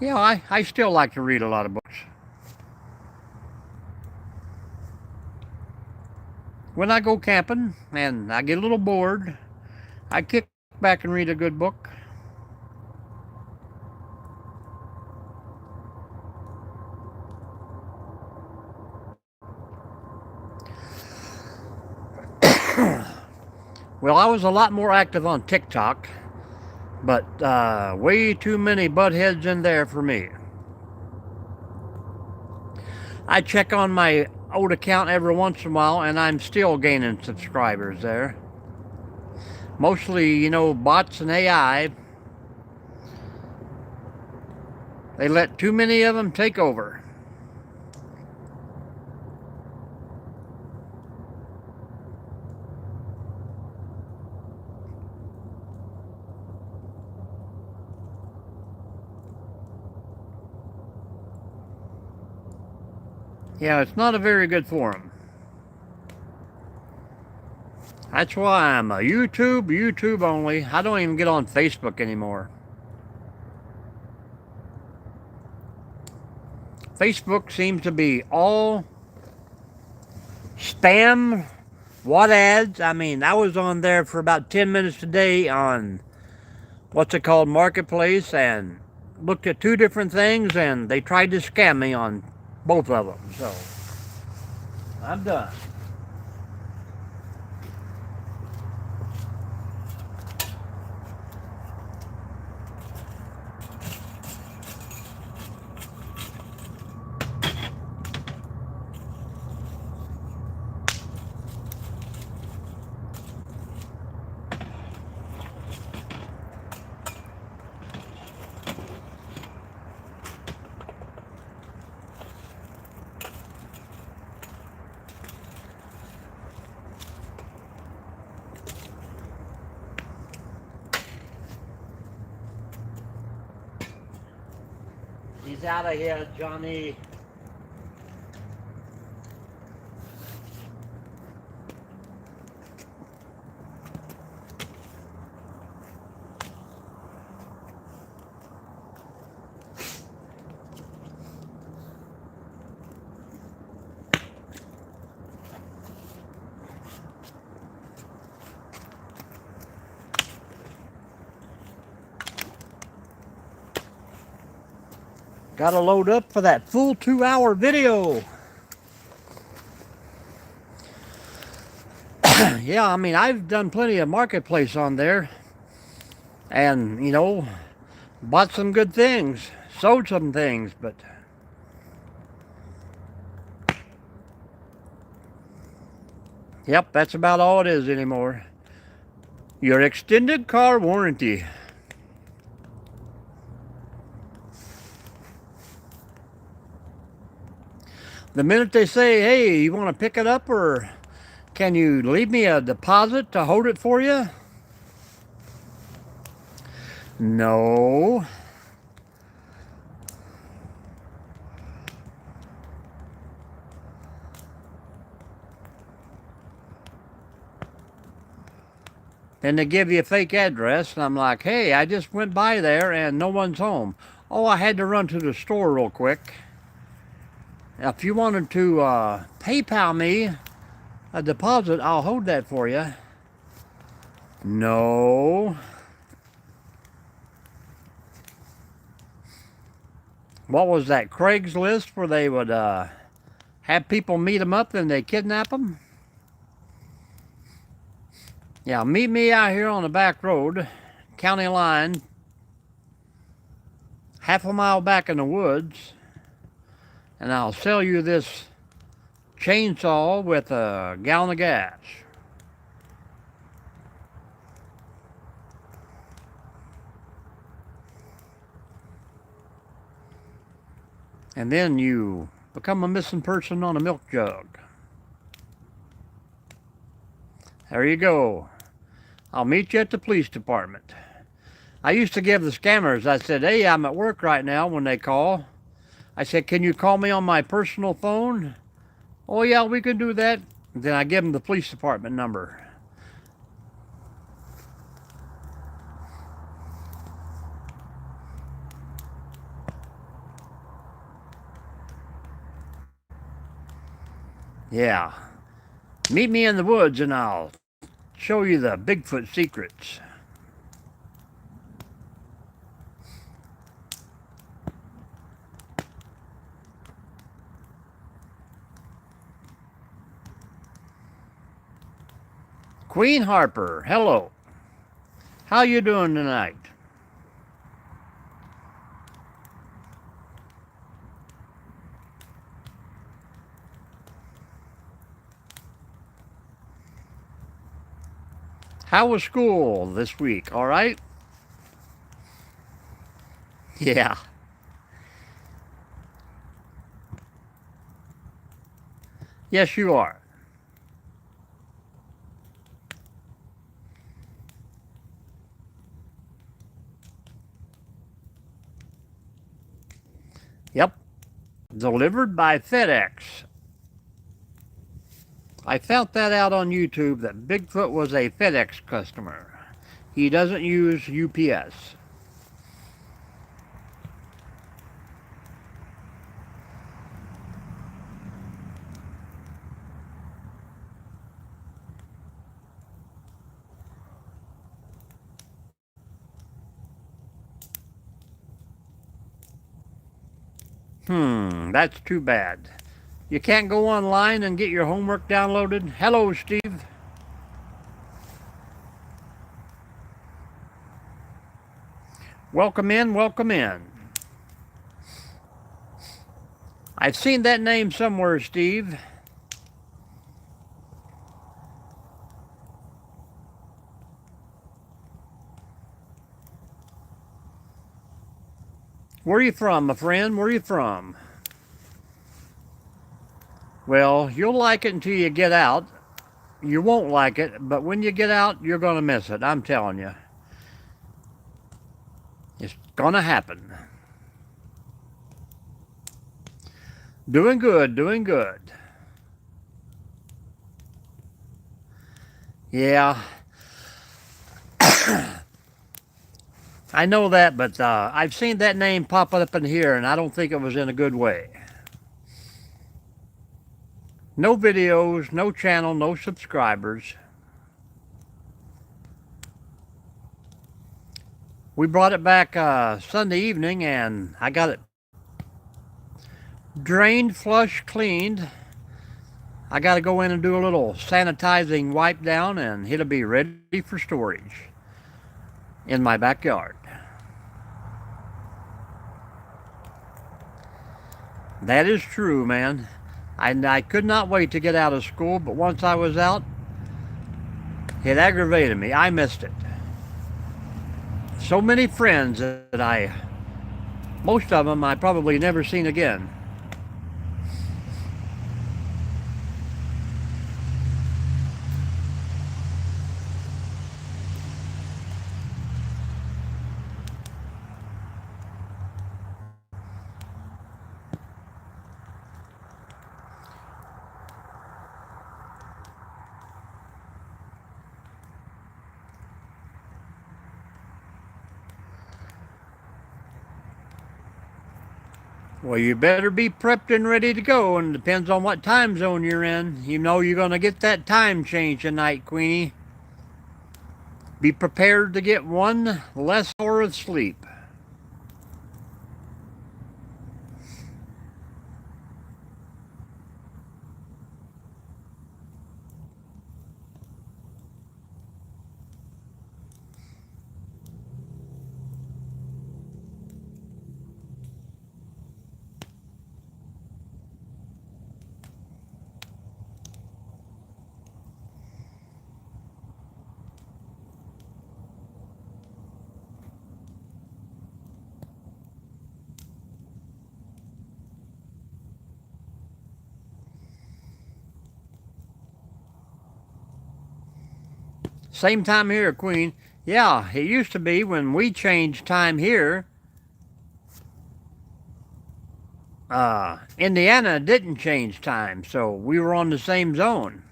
Yeah, I still like to read a lot of books. When I go camping and I get a little bored, I kick back and read a good book. Well, I was a lot more active on TikTok, but way too many butt heads in there for me. I check on my old account every once in a while, and I'm still gaining subscribers there. Mostly, you know, bots and AI. They let too many of them take over. Yeah, it's not a very good forum. That's why I'm a YouTube only. I don't even get on Facebook anymore. Facebook seems to be all spam, what ads. I mean, I was on there for about 10 minutes a day on what's it called, Marketplace, and looked at 2 different things, and they tried to scam me on both of them. So I'm done. He's out of here, Johnny. Got to load up for that full 2-hour video. Yeah, I mean, I've done plenty of marketplace on there. And, you know, bought some good things. Sold some things, but... Yep, that's about all it is anymore. Your extended car warranty. The minute they say, hey, you want to pick it up, or can you leave me a deposit to hold it for you? No. And they give you a fake address, and I'm like, hey, I just went by there and no one's home. Oh, I had to run to the store real quick. If you wanted to PayPal me a deposit, I'll hold that for you. No. What was that, Craigslist, where they would have people meet them up and they kidnap them? Yeah, meet me out here on the back road, county line, half a mile back in the woods, and I'll sell you this chainsaw with a gallon of gas. And then you become a missing person on a milk jug. There you go. I'll meet you at the police department. I used to give the scammers, I said, hey, I'm at work right now when they call. I said, can you call me on my personal phone? Oh, yeah, we can do that. Then I give them the police department number. Yeah. Meet me in the woods and I'll show you the Bigfoot secrets. Queen Harper, hello. How you doing tonight? How was school this week? All right? Yeah. Yes, you are. Yep. Delivered by FedEx. I found that out on YouTube that Bigfoot was a FedEx customer. He doesn't use UPS. That's too bad. You can't go online and get your homework downloaded? Hello, Steve. Welcome in, welcome in. I've seen that name somewhere, Steve. Where are you from, my friend? Where are you from? Well, you'll like it until you get out. You won't like it, but when you get out, you're going to miss it. I'm telling you. It's going to happen. Doing good, doing good. Yeah, I know that, but I've seen that name pop up in here, and I don't think it was in a good way. No videos, no channel, no subscribers. We brought it back Sunday evening, and I got it drained, flushed, cleaned. I got to go in and do a little sanitizing wipe down, and it'll be ready for storage in my backyard. That is true, man. I could not wait to get out of school, but once I was out, it aggravated me. I missed it. So many friends that most of them I probably never seen again. Well, you better be prepped and ready to go, and it depends on what time zone you're in. You know you're going to get that time change tonight, Queenie. Be prepared to get one less hour of sleep. Same time here, Queen. Yeah, it used to be when we changed time here. Indiana didn't change time, so we were on the same zone.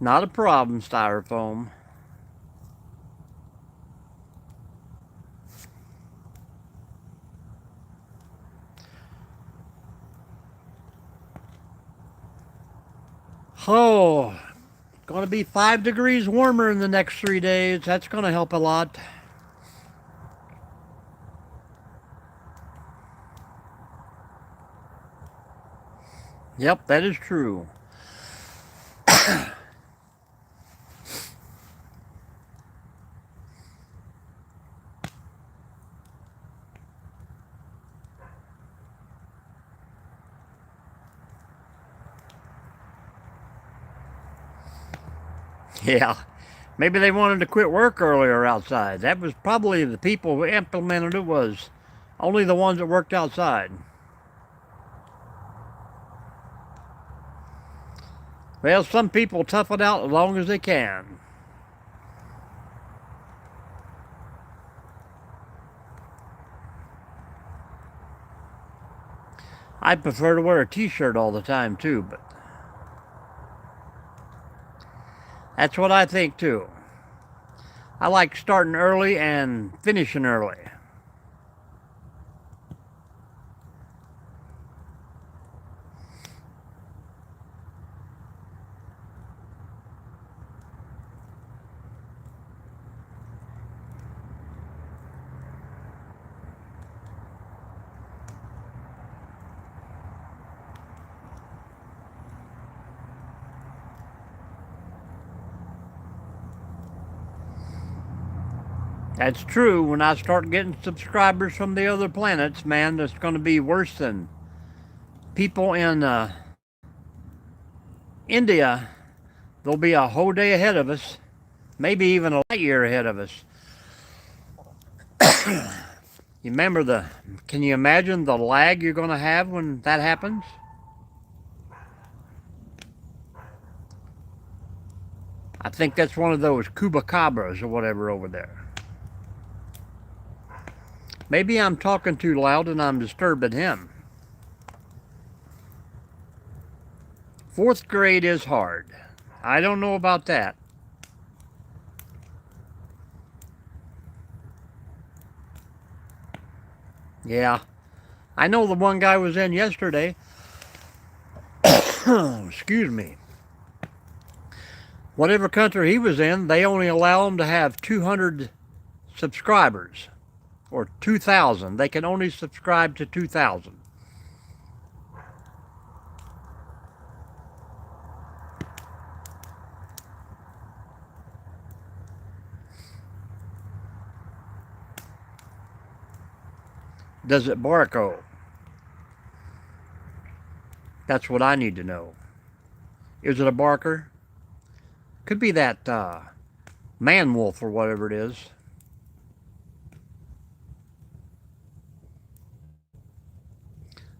Not a problem, Styrofoam. Oh, going to be 5 degrees warmer in the next 3 days. That's going to help a lot. Yep, that is true. Yeah, maybe they wanted to quit work earlier outside. That was probably the people who implemented it was only the ones that worked outside. Well, some people tough it out as long as they can. I prefer to wear a t-shirt all the time too, but that's what I think too. I like starting early and finishing early. That's true. When I start getting subscribers from the other planets, man, that's going to be worse than people in India. They'll be a whole day ahead of us, maybe even a light year ahead of us. You remember can you imagine the lag you're going to have when that happens? I think that's one of those Cuba Cabras or whatever over there. Maybe I'm talking too loud and I'm disturbing him. 4th grade is hard. I don't know about that. Yeah. I know the one guy was in yesterday. Excuse me. Whatever country he was in, they only allow him to have 200 subscribers. Or 2,000. They can only subscribe to 2,000. Does it bark? That's what I need to know. Is it a barker? Could be that man wolf or whatever it is.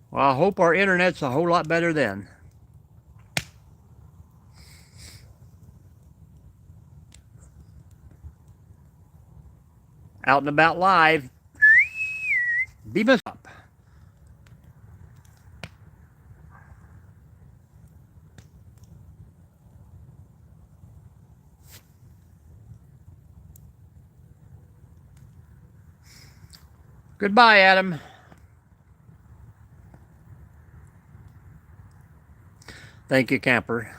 Well, I hope our internet's a whole lot better then. Out and About Live. Beam us up. Goodbye, Adam. Thank you, camper.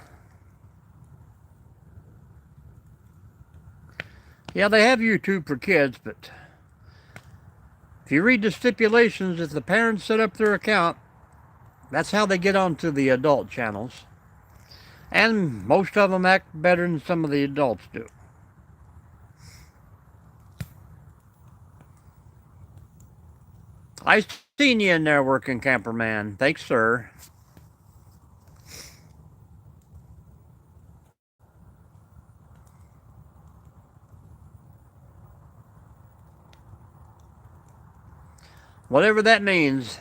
Yeah, they have YouTube for kids, but if you read the stipulations, if the parents set up their account, that's how they get onto the adult channels. And most of them act better than some of the adults do. I seen you in there working, camper man. Thanks, sir. Whatever that means.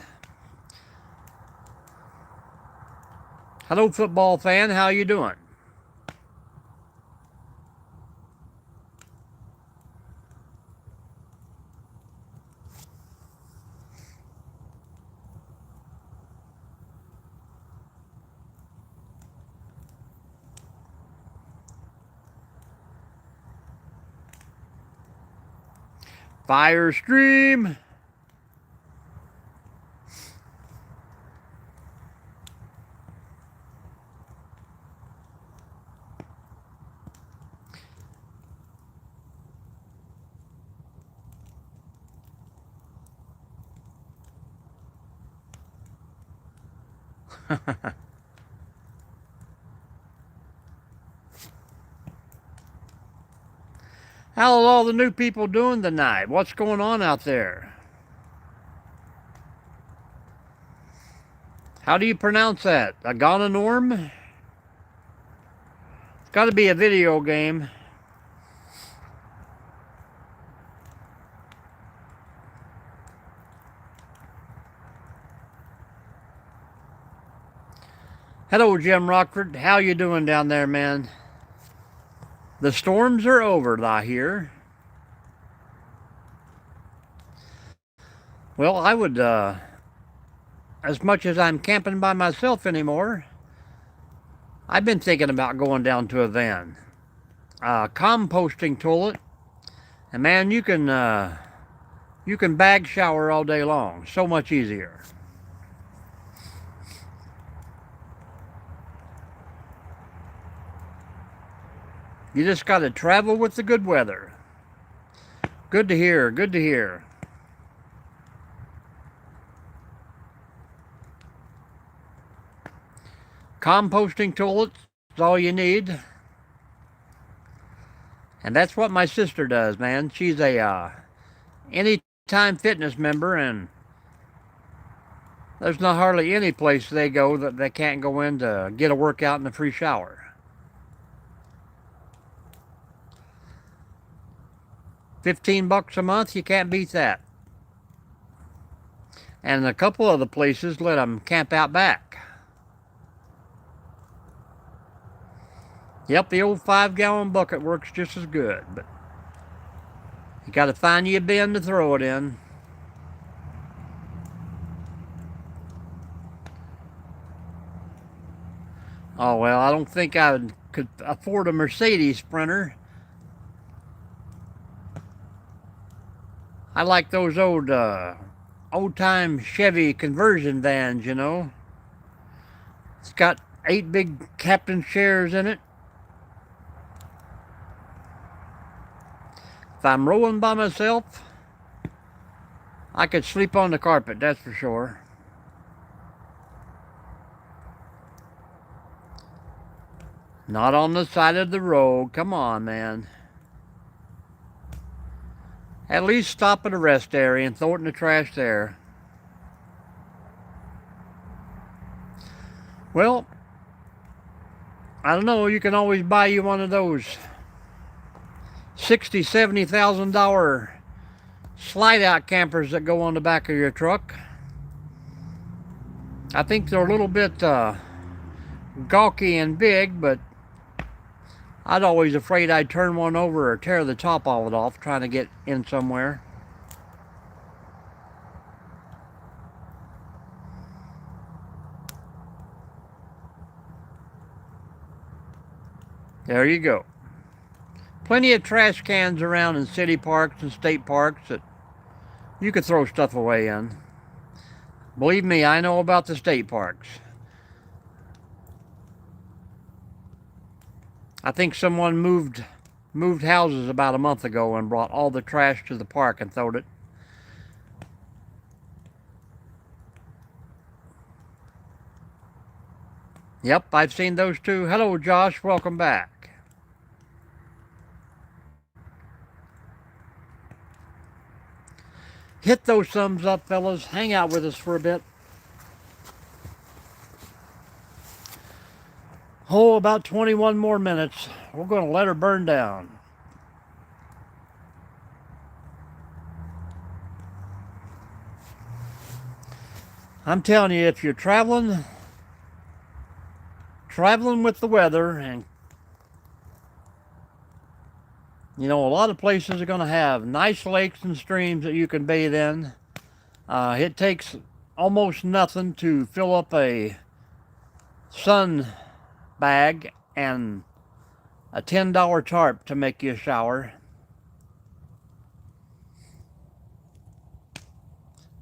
Hello, football fan. How you doing? Fire stream. How are all the new people doing tonight? What's going on out there? How do you pronounce that? Agananorm? It's got to be a video game. Hello, Jim Rockford. How you doing down there, man? The storms are over, I hear. Well, I would, as much as I'm camping by myself anymore, I've been thinking about going down to a van. Composting toilet. And man, you can bag shower all day long. So much easier. You just got to travel with the good weather. Good to hear, good to hear. Composting toilets is all you need. And that's what my sister does, man. She's a Anytime Fitness member, and there's not hardly any place they go that they can't go in to get a workout and a free shower. $15 a month, you can't beat that. And a couple of the places let them camp out back. Yep, the old 5-gallon bucket works just as good, but you got to find you a bin to throw it in. Oh, well, I don't think I could afford a Mercedes Sprinter. I like those old-time Chevy conversion vans, you know. It's got 8 big captain chairs in it. If I'm rolling by myself, I could sleep on the carpet, that's for sure. Not on the side of the road. Come on, man. At least stop at a rest area and throw it in the trash there. Well, I don't know. You can always buy you one of those $60,000, $70,000 slide-out campers that go on the back of your truck. I think they're a little bit gawky and big, but I'd always afraid I'd turn one over or tear the top of it off trying to get in somewhere. There you go. Plenty of trash cans around in city parks and state parks that you could throw stuff away in. Believe me, I know about the state parks. I think someone moved houses about a month ago and brought all the trash to the park and throwed it. Yep, I've seen those too. Hello, Josh. Welcome back. Hit those thumbs up, fellas. Hang out with us for a bit. Oh, about 21 more minutes. We're going to let her burn down. I'm telling you, if you're traveling with the weather, and you know, a lot of places are going to have nice lakes and streams that you can bathe in. It takes almost nothing to fill up a sun bag and a $10 tarp to make you a shower.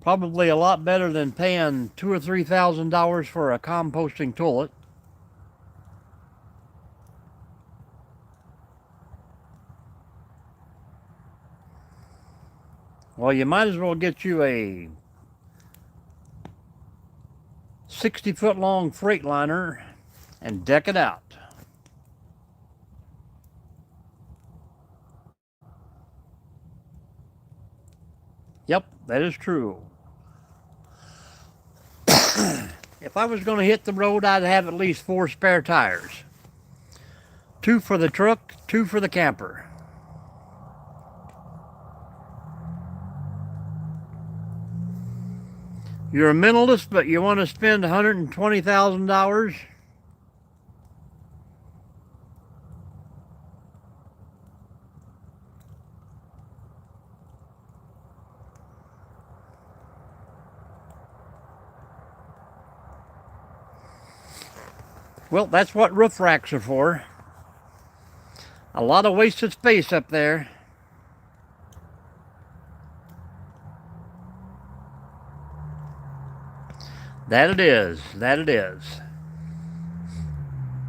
Probably a lot better than paying $2,000 or $3,000 for a composting toilet. Well, you might as well get you a 60-foot long Freightliner and deck it out. Yep, that is true. If I was going to hit the road, I'd have at least 4 spare tires. 2 for the truck, 2 for the camper. You're a mentalist, but you want to spend $120,000? Well, that's what roof racks are for. A lot of wasted space up there. That it is. That it is.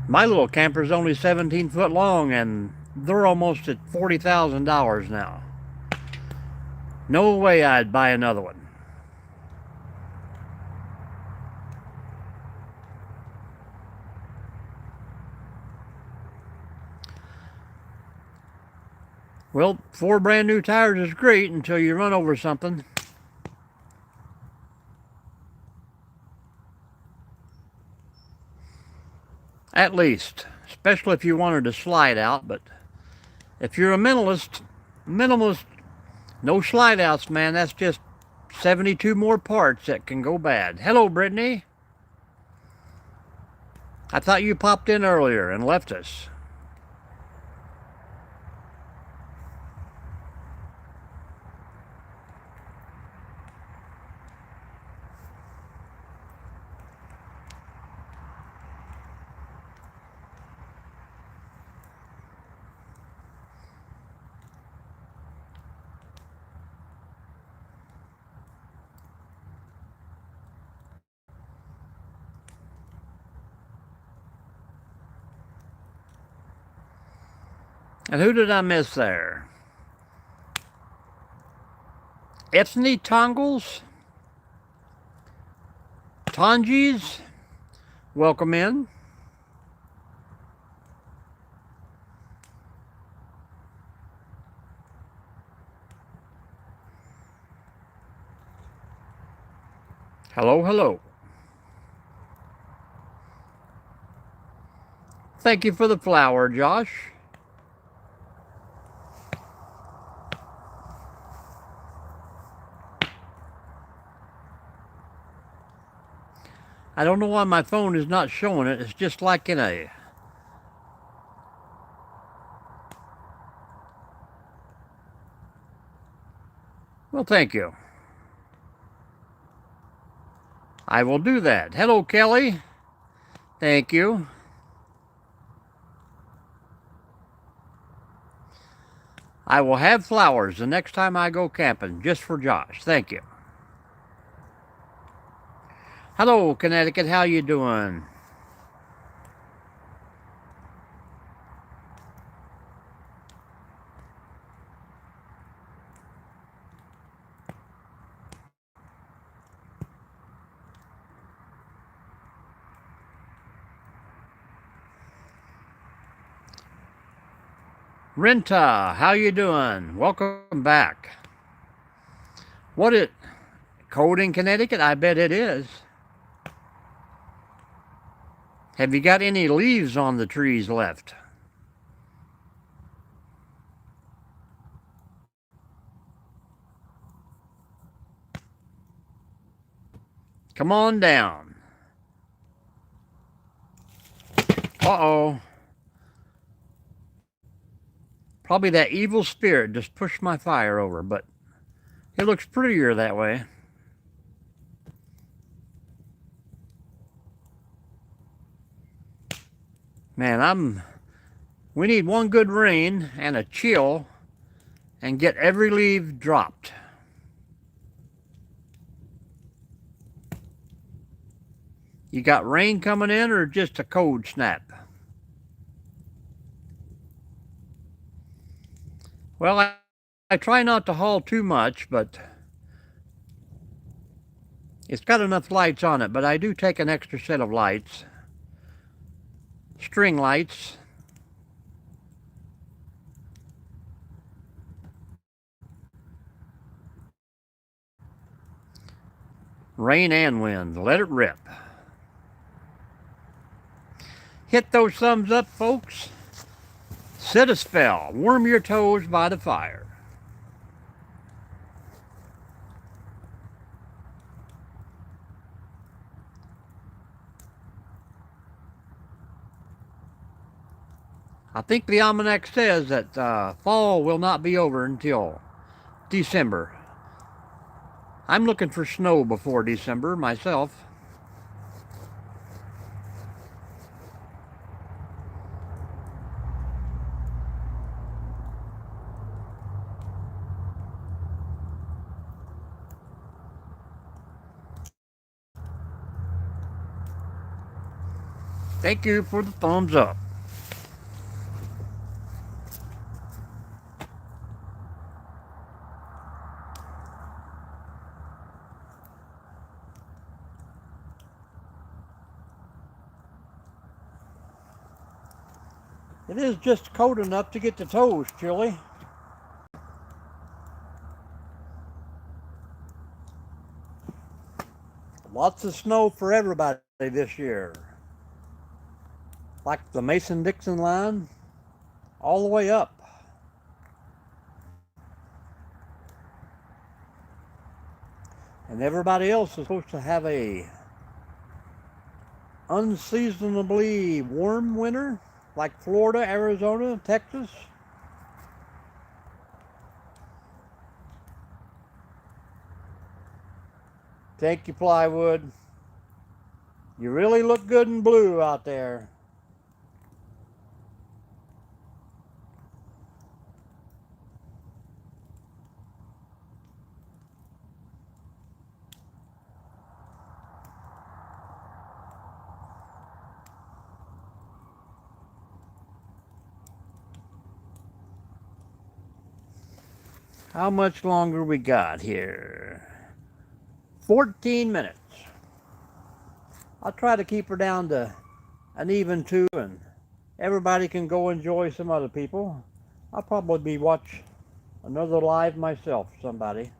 My little camper's only 17 foot long, and they're almost at $40,000 now. No way I'd buy another one. Well, 4 brand new tires is great until you run over something. At least, especially if you wanted to slide out. But if you're a minimalist, no slide outs, man. That's just 72 more parts that can go bad. Hello, Brittany. I thought you popped in earlier and left us. And who did I miss there? Ethne Tongles? Tonjis? Welcome in. Hello, hello. Thank you for the flower, Josh. I don't know why my phone is not showing it. It's just like in a... Well, thank you. I will do that. Hello, Kelly. Thank you. I will have flowers the next time I go camping, just for Josh. Thank you. Hello, Connecticut. How you doing? Renta, how you doing? Welcome back. What it cold in Connecticut? I bet it is. Have you got any leaves on the trees left? Come on down. Uh-oh. Probably that evil spirit just pushed my fire over, but it looks prettier that way. Man, we need one good rain and a chill and get every leaf dropped. You got rain coming in or just a cold snap? Well, I try not to haul too much, but it's got enough lights on it, but I do take an extra set of lights. String lights. Rain and wind. Let it rip. Hit those thumbs up, folks. Sit a spell. Warm your toes by the fire. I think the almanac says that fall will not be over until December. I'm looking for snow before December myself. Thank you for the thumbs up. It is just cold enough to get the toes chilly. Lots of snow for everybody this year. Like the Mason-Dixon line, all the way up. And everybody else is supposed to have a unseasonably warm winter, like Florida, Arizona, Texas. Thank you, plywood. You really look good in blue out there. How much longer we got here? 14 minutes. I'll try to keep her down to an even 2, and everybody can go enjoy some other people. I'll probably watch another live myself, somebody.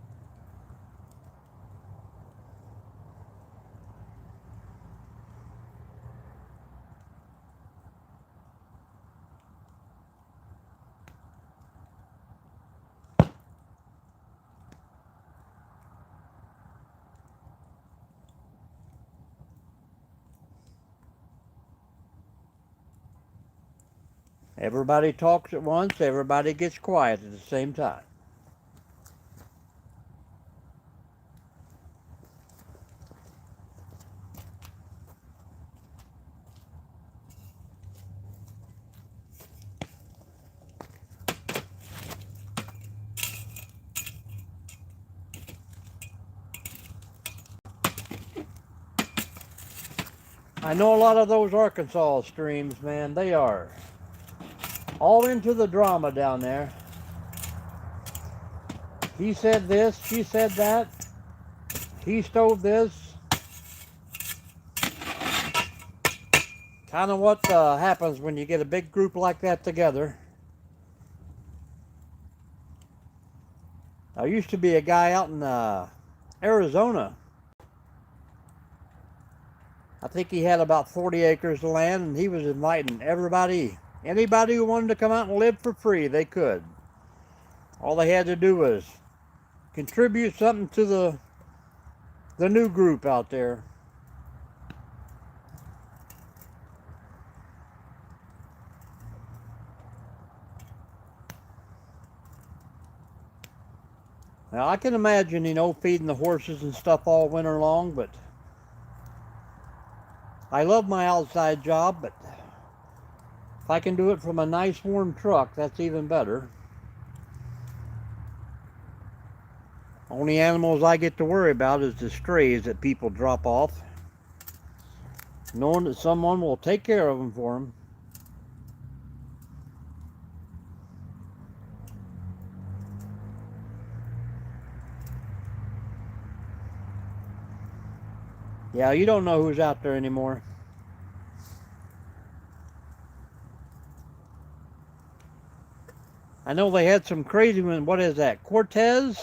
Everybody talks at once, everybody gets quiet at the same time. I know a lot of those Arkansas streams, man, they are all into the drama down there. He said this, she said that, he stole this. Kind of what happens when you get a big group like that together. There used to be a guy out in Arizona. I think he had about 40 acres of land, and he was inviting everybody, anybody who wanted to come out and live for free, they could. All they had to do was contribute something to the new group out there. Now I can imagine, feeding the horses and stuff all winter long, but I love my outside job, but if I can do it from a nice warm truck, that's even better. Only animals I get to worry about is the strays that people drop off, knowing that someone will take care of them for them. Yeah, you don't know who's out there anymore. I know they had some crazy one. What is that? Quartzite?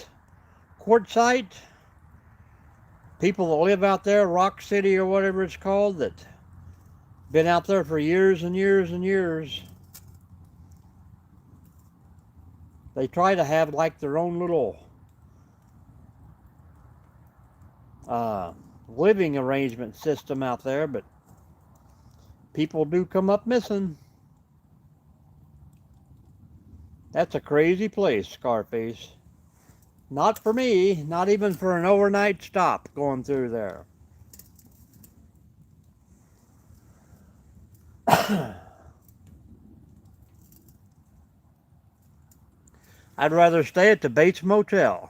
People that live out there, Rock City or whatever it's called, that been out there for years and years and years. They try to have like their own little living arrangement system out there, but people do come up missing. That's a crazy place, Scarface. Not for me, not even for an overnight stop going through there. I'd rather stay at the Bates Motel.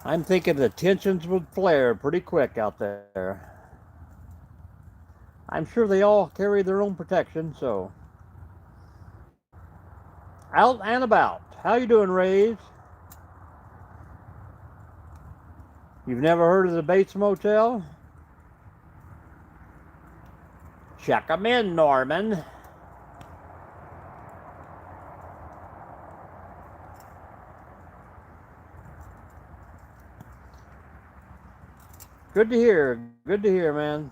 I'm thinking the tensions would flare pretty quick out there. I'm sure they all carry their own protection, so. Out and about. How you doing, Rays? You've never heard of the Bates Motel? Check 'em in, Norman. Good to hear. Good to hear, man.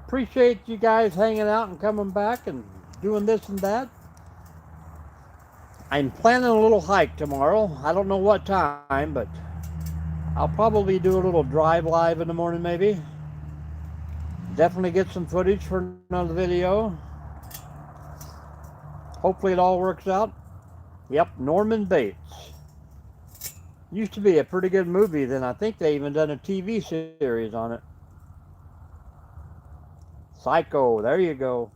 Appreciate you guys hanging out and coming back and doing this and that. I'm planning a little hike tomorrow. I don't know what time, but I'll probably do a little drive live in the morning maybe. Definitely get some footage for another video. hopefully it all works out. Yep, Norman Bates. Used to be a pretty good movie. Then I think they even done a TV series on it. Psycho, there you go.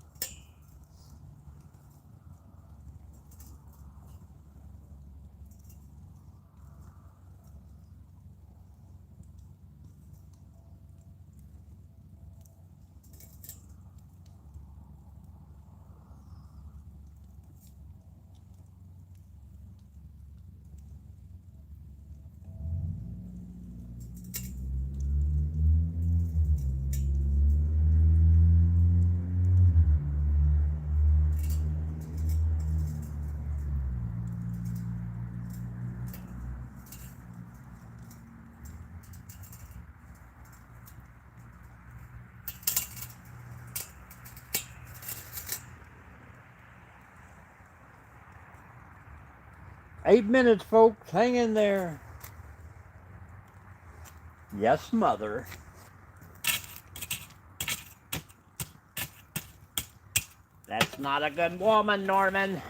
Eight minutes, folks. Hang in there. Yes, mother. That's not a good woman, Norman.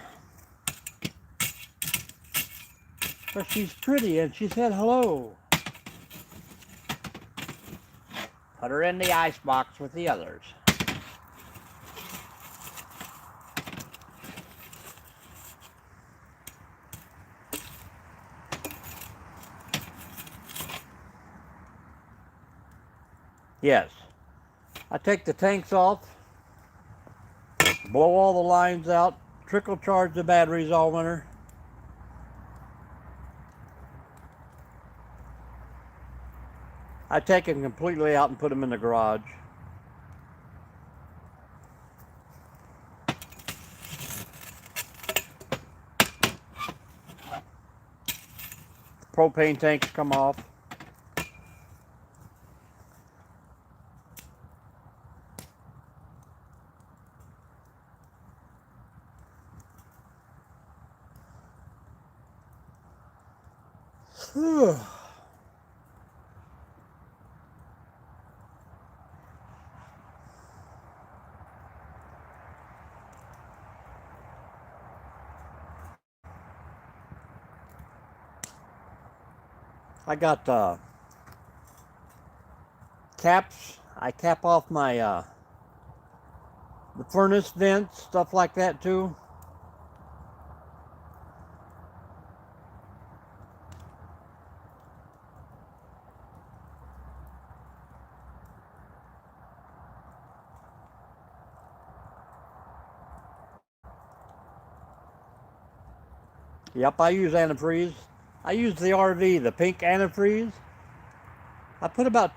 But she's pretty and she said hello. Put her in the icebox with the others. Yes. I take the tanks off, blow all the lines out, trickle charge the batteries all winter. I take them completely out and put them in the garage. Propane tanks come off. I got caps. I cap off my the furnace vents, stuff like that too. Yep, I use antifreeze. I use the RV, the pink antifreeze. I put about,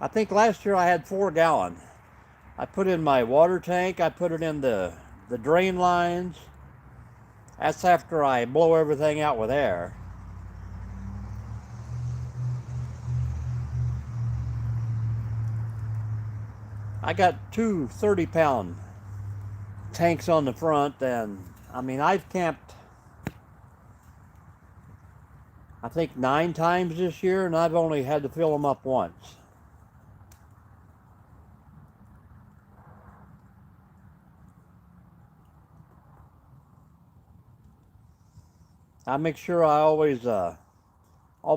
I think last year I had 4 gallon. I put in my water tank, I put it in the drain lines. That's after I blow everything out with air. I got two 30-pound tanks on the front, and I mean, I've camped I think 9 times this year, and I've only had to fill them up once. I make sure I always, all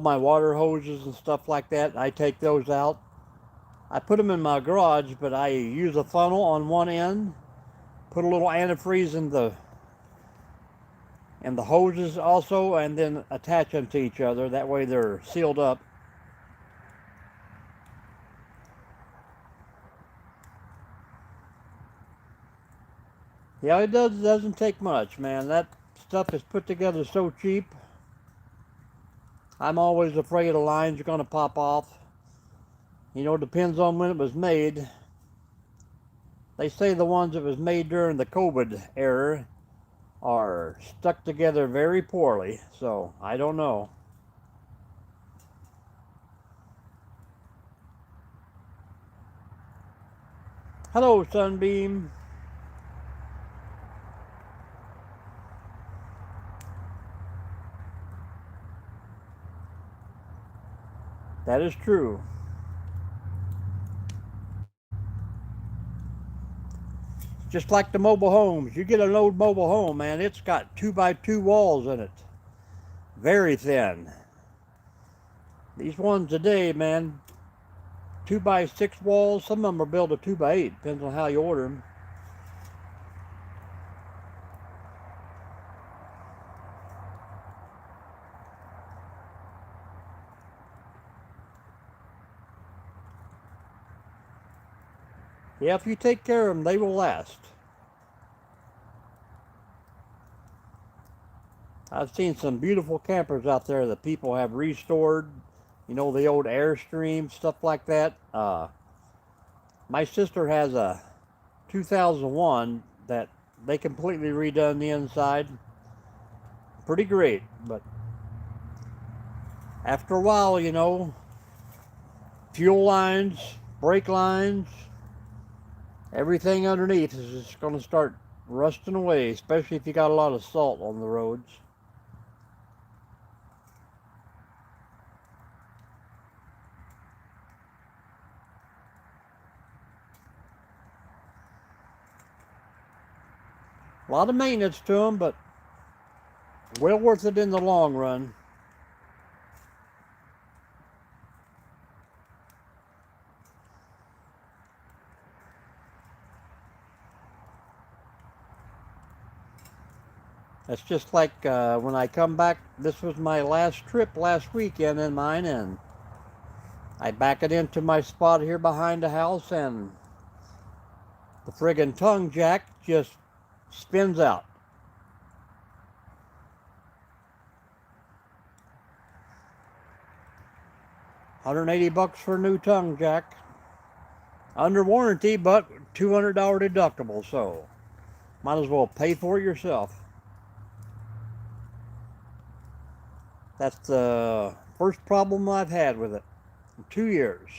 my water hoses and stuff like that, I take those out. I put them in my garage, but I use a funnel on one end, put a little antifreeze in the hoses also, and then attach them to each other. That way they're sealed up. Yeah, it doesn't take much, man. That stuff is put together so cheap. I'm always afraid a line's going to pop off. You know, it depends on when it was made. They say the ones that was made during the COVID era are stuck together very poorly, so I don't know. Hello, Sunbeam. That is true. Just like the mobile homes. You get an old mobile home, man, it's got 2x2 walls in it. Very thin. These ones today, man, 2x6 walls. Some of them are built a 2x8. Depends on how you order them. Yeah, if you take care of them, they will last. I've seen some beautiful campers out there that people have restored. You know, the old Airstream, stuff like that. My sister has a 2001 that they completely redone the inside. Pretty great, but after a while, you know, fuel lines, brake lines, everything underneath is just going to start rusting away, especially if you got a lot of salt on the roads. A lot of maintenance to them, but well worth it in the long run. That's just like when I come back. This was my last trip last weekend in mine, and I back it into my spot here behind the house, and the friggin' tongue jack just spins out. $180 for a new tongue jack. Under warranty, but $200 deductible, so might as well pay for it yourself. That's the first problem I've had with it in 2 years.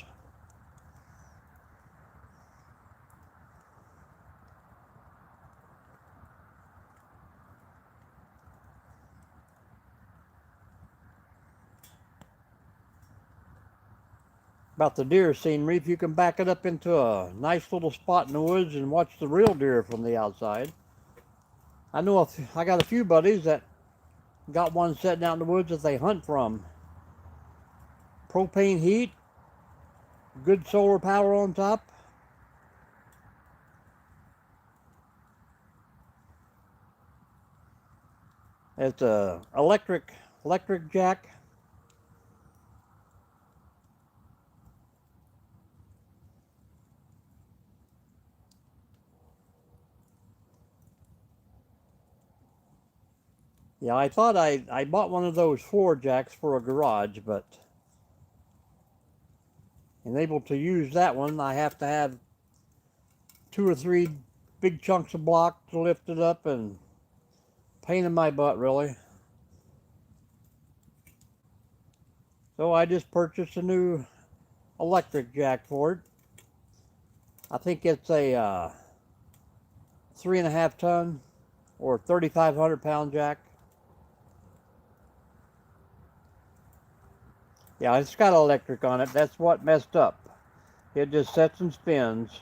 About the deer scenery, if you can back it up into a nice little spot in the woods and watch the real deer from the outside. I know I got a few buddies that got one sitting out in the woods that they hunt from. Propane heat, good solar power on top. It's a electric jack. Yeah, I thought I bought one of those floor jacks for a garage, but in able to use that one, I have to have 2 or 3 big chunks of block to lift it up, and pain in my butt, really. So I just purchased a new electric jack for it. I think it's a 3.5 ton or 3,500 pound jack. Yeah, it's got electric on it. That's what messed up. It just sets and spins.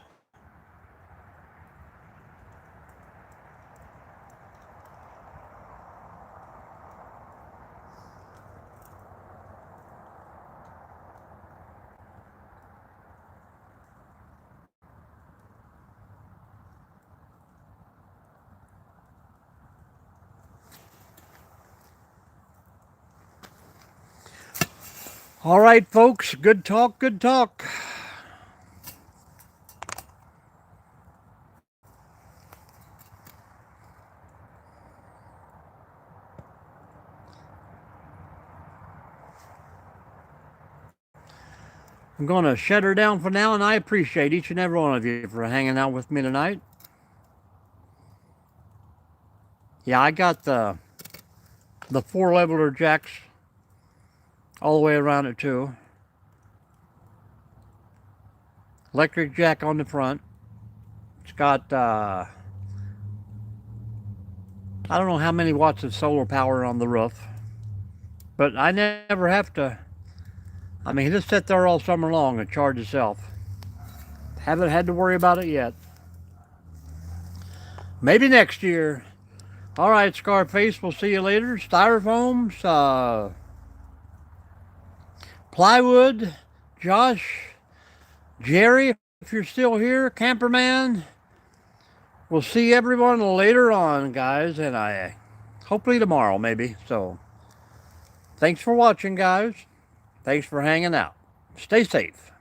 All right, folks, good talk, good talk. I'm going to shut her down for now, and I appreciate each and every one of you for hanging out with me tonight. Yeah, I got the 4 leveler jacks all the way around it too. Electric jack on the front. It's got I don't know how many watts of solar power on the roof, but I never have to. I mean, it'll sit there all summer long and charge itself. Haven't had to worry about it yet. Maybe next year. All right, Scarface, we'll see you later. Styrofoams, plywood, Josh, Jerry, if you're still here, Camperman. We'll see everyone later on, guys, and hopefully tomorrow, maybe. So, thanks for watching, guys. Thanks for hanging out. Stay safe.